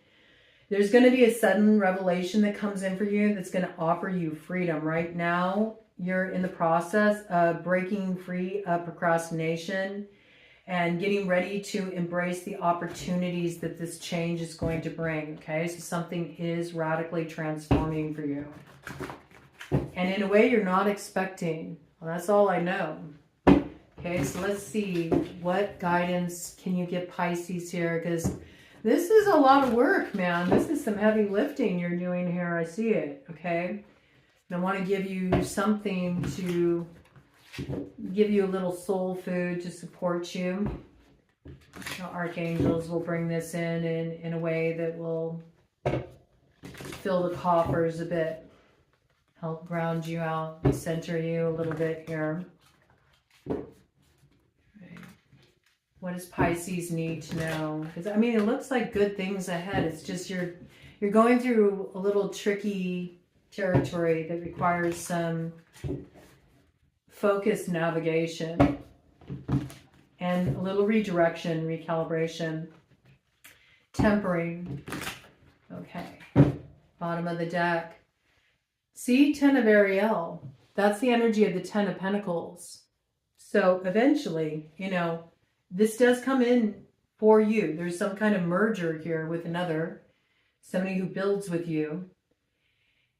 There's going to be a sudden revelation that comes in for you that's going to offer you freedom. Right now, you're in the process of breaking free of procrastination and getting ready to embrace the opportunities that this change is going to bring. Okay, so something is radically transforming for you. And in a way you're not expecting. Well, that's all I know. Okay, so let's see. What guidance can you give Pisces here? Because this is a lot of work, man. This is some heavy lifting you're doing here. I see it, okay? And I want to give you something to give you a little soul food to support you. The archangels will bring this in a way that will fill the coffers a bit. Help ground you out, center you a little bit here. What does Pisces need to know? Because I mean, it looks like good things ahead. It's just you're going through a little tricky territory that requires some focused navigation and a little redirection, recalibration, tempering. Okay, bottom of the deck. See, 10 of Ariel. That's the energy of the 10 of Pentacles. So eventually, you know, this does come in for you. There's some kind of merger here with another, somebody who builds with you.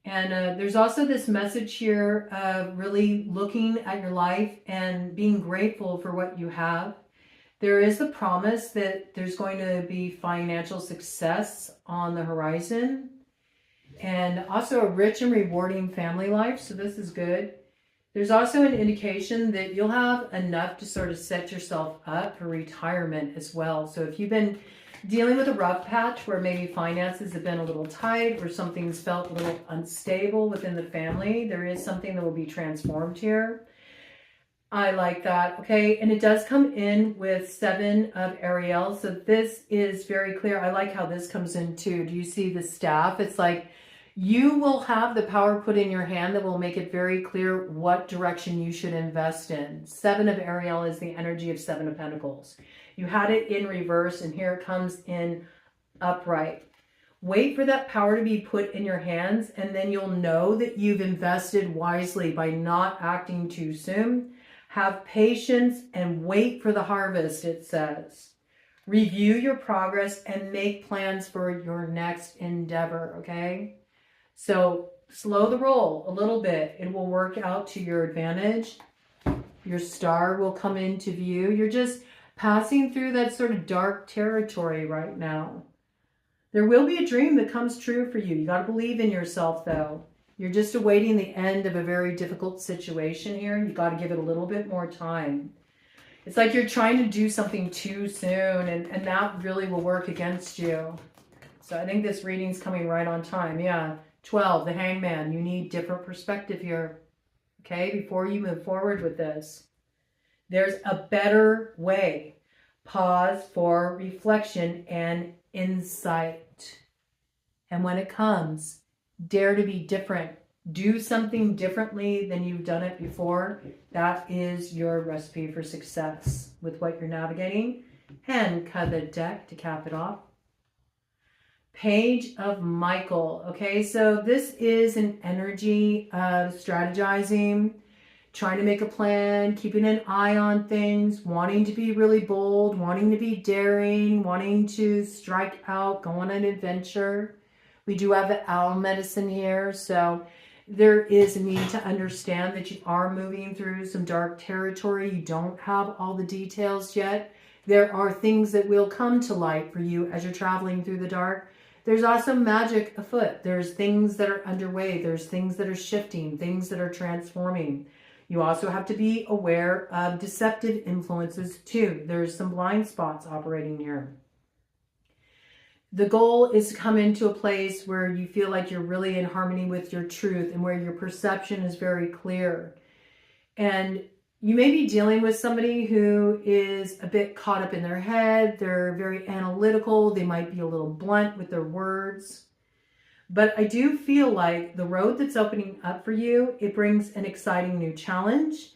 And there's also this message here of really looking at your life and being grateful for what you have. There is the promise that there's going to be financial success on the horizon, and also a rich and rewarding family life. So this is good. There's also an indication that you'll have enough to sort of set yourself up for retirement as well. So if you've been dealing with a rough patch where maybe finances have been a little tight or something's felt a little unstable within the family, there is something that will be transformed here. I like that. Okay, and it does come in with 7 of Ariel. So this is very clear. I like how this comes in too. Do you see the staff? It's like you will have the power put in your hand that will make it very clear what direction you should invest in. 7 of Ariel is the energy of 7 of Pentacles. You had it in reverse, and here it comes in upright. Wait for that power to be put in your hands, and then you'll know that you've invested wisely by not acting too soon. Have patience and wait for the harvest, it says. Review your progress and make plans for your next endeavor, okay? So slow the roll a little bit. It will work out to your advantage. Your star will come into view. You're just passing through that sort of dark territory right now. There will be a dream that comes true for you. You got to believe in yourself, though. You're just awaiting the end of a very difficult situation here. You got to give it a little bit more time. It's like you're trying to do something too soon, and that really will work against you. So I think this reading's coming right on time. Yeah, 12, the Hangman. You need different perspective here, okay, before you move forward with this. There's a better way. Pause for reflection and insight. And when it comes, dare to be different. Do something differently than you've done it before. That is your recipe for success with what you're navigating. And cut the deck to cap it off. Page of Michael. Okay, so this is an energy of strategizing, trying to make a plan, keeping an eye on things, wanting to be really bold, wanting to be daring, wanting to strike out, go on an adventure. We do have the owl medicine here, so there is a need to understand that you are moving through some dark territory. You don't have all the details yet. There are things that will come to light for you as you're traveling through the dark. There's also magic afoot. There's things that are underway. There's things that are shifting, things that are transforming. You also have to be aware of deceptive influences too. There's some blind spots operating here. The goal is to come into a place where you feel like you're really in harmony with your truth and where your perception is very clear. And you may be dealing with somebody who is a bit caught up in their head. They're very analytical. They might be a little blunt with their words. But I do feel like the road that's opening up for you, it brings an exciting new challenge.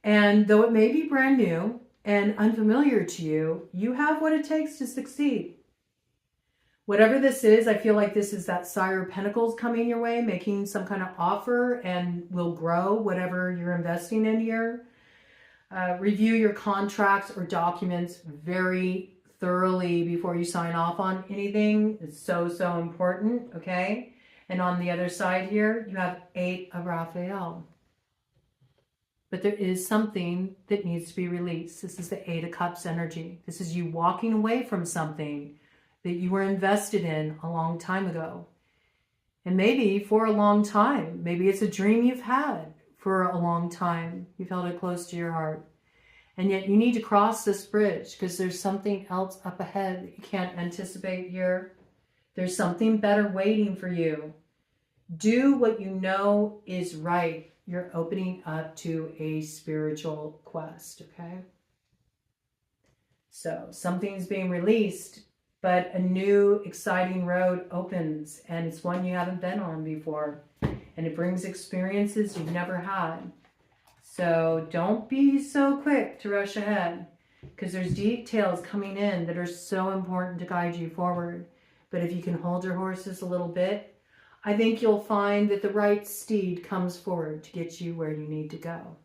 And though it may be brand new and unfamiliar to you, you have what it takes to succeed. Whatever this is, I feel like this is that Sire of Pentacles coming your way, making some kind of offer and will grow whatever you're investing in here. Review your contracts or documents very thoroughly before you sign off on anything. It's so, so important, okay? And on the other side here, you have 8 of Raphael. But there is something that needs to be released. This is the 8 of Cups energy. This is you walking away from something that you were invested in a long time ago. And maybe for a long time. Maybe it's a dream you've had for a long time. You've held it close to your heart. And yet you need to cross this bridge because there's something else up ahead that you can't anticipate here. There's something better waiting for you. Do what you know is right. You're opening up to a spiritual quest, okay? So something's being released, but a new exciting road opens, and it's one you haven't been on before. And it brings experiences you've never had. So don't be so quick to rush ahead, because there's details coming in that are so important to guide you forward. But if you can hold your horses a little bit, I think you'll find that the right steed comes forward to get you where you need to go.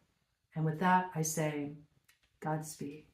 And with that, I say, Godspeed.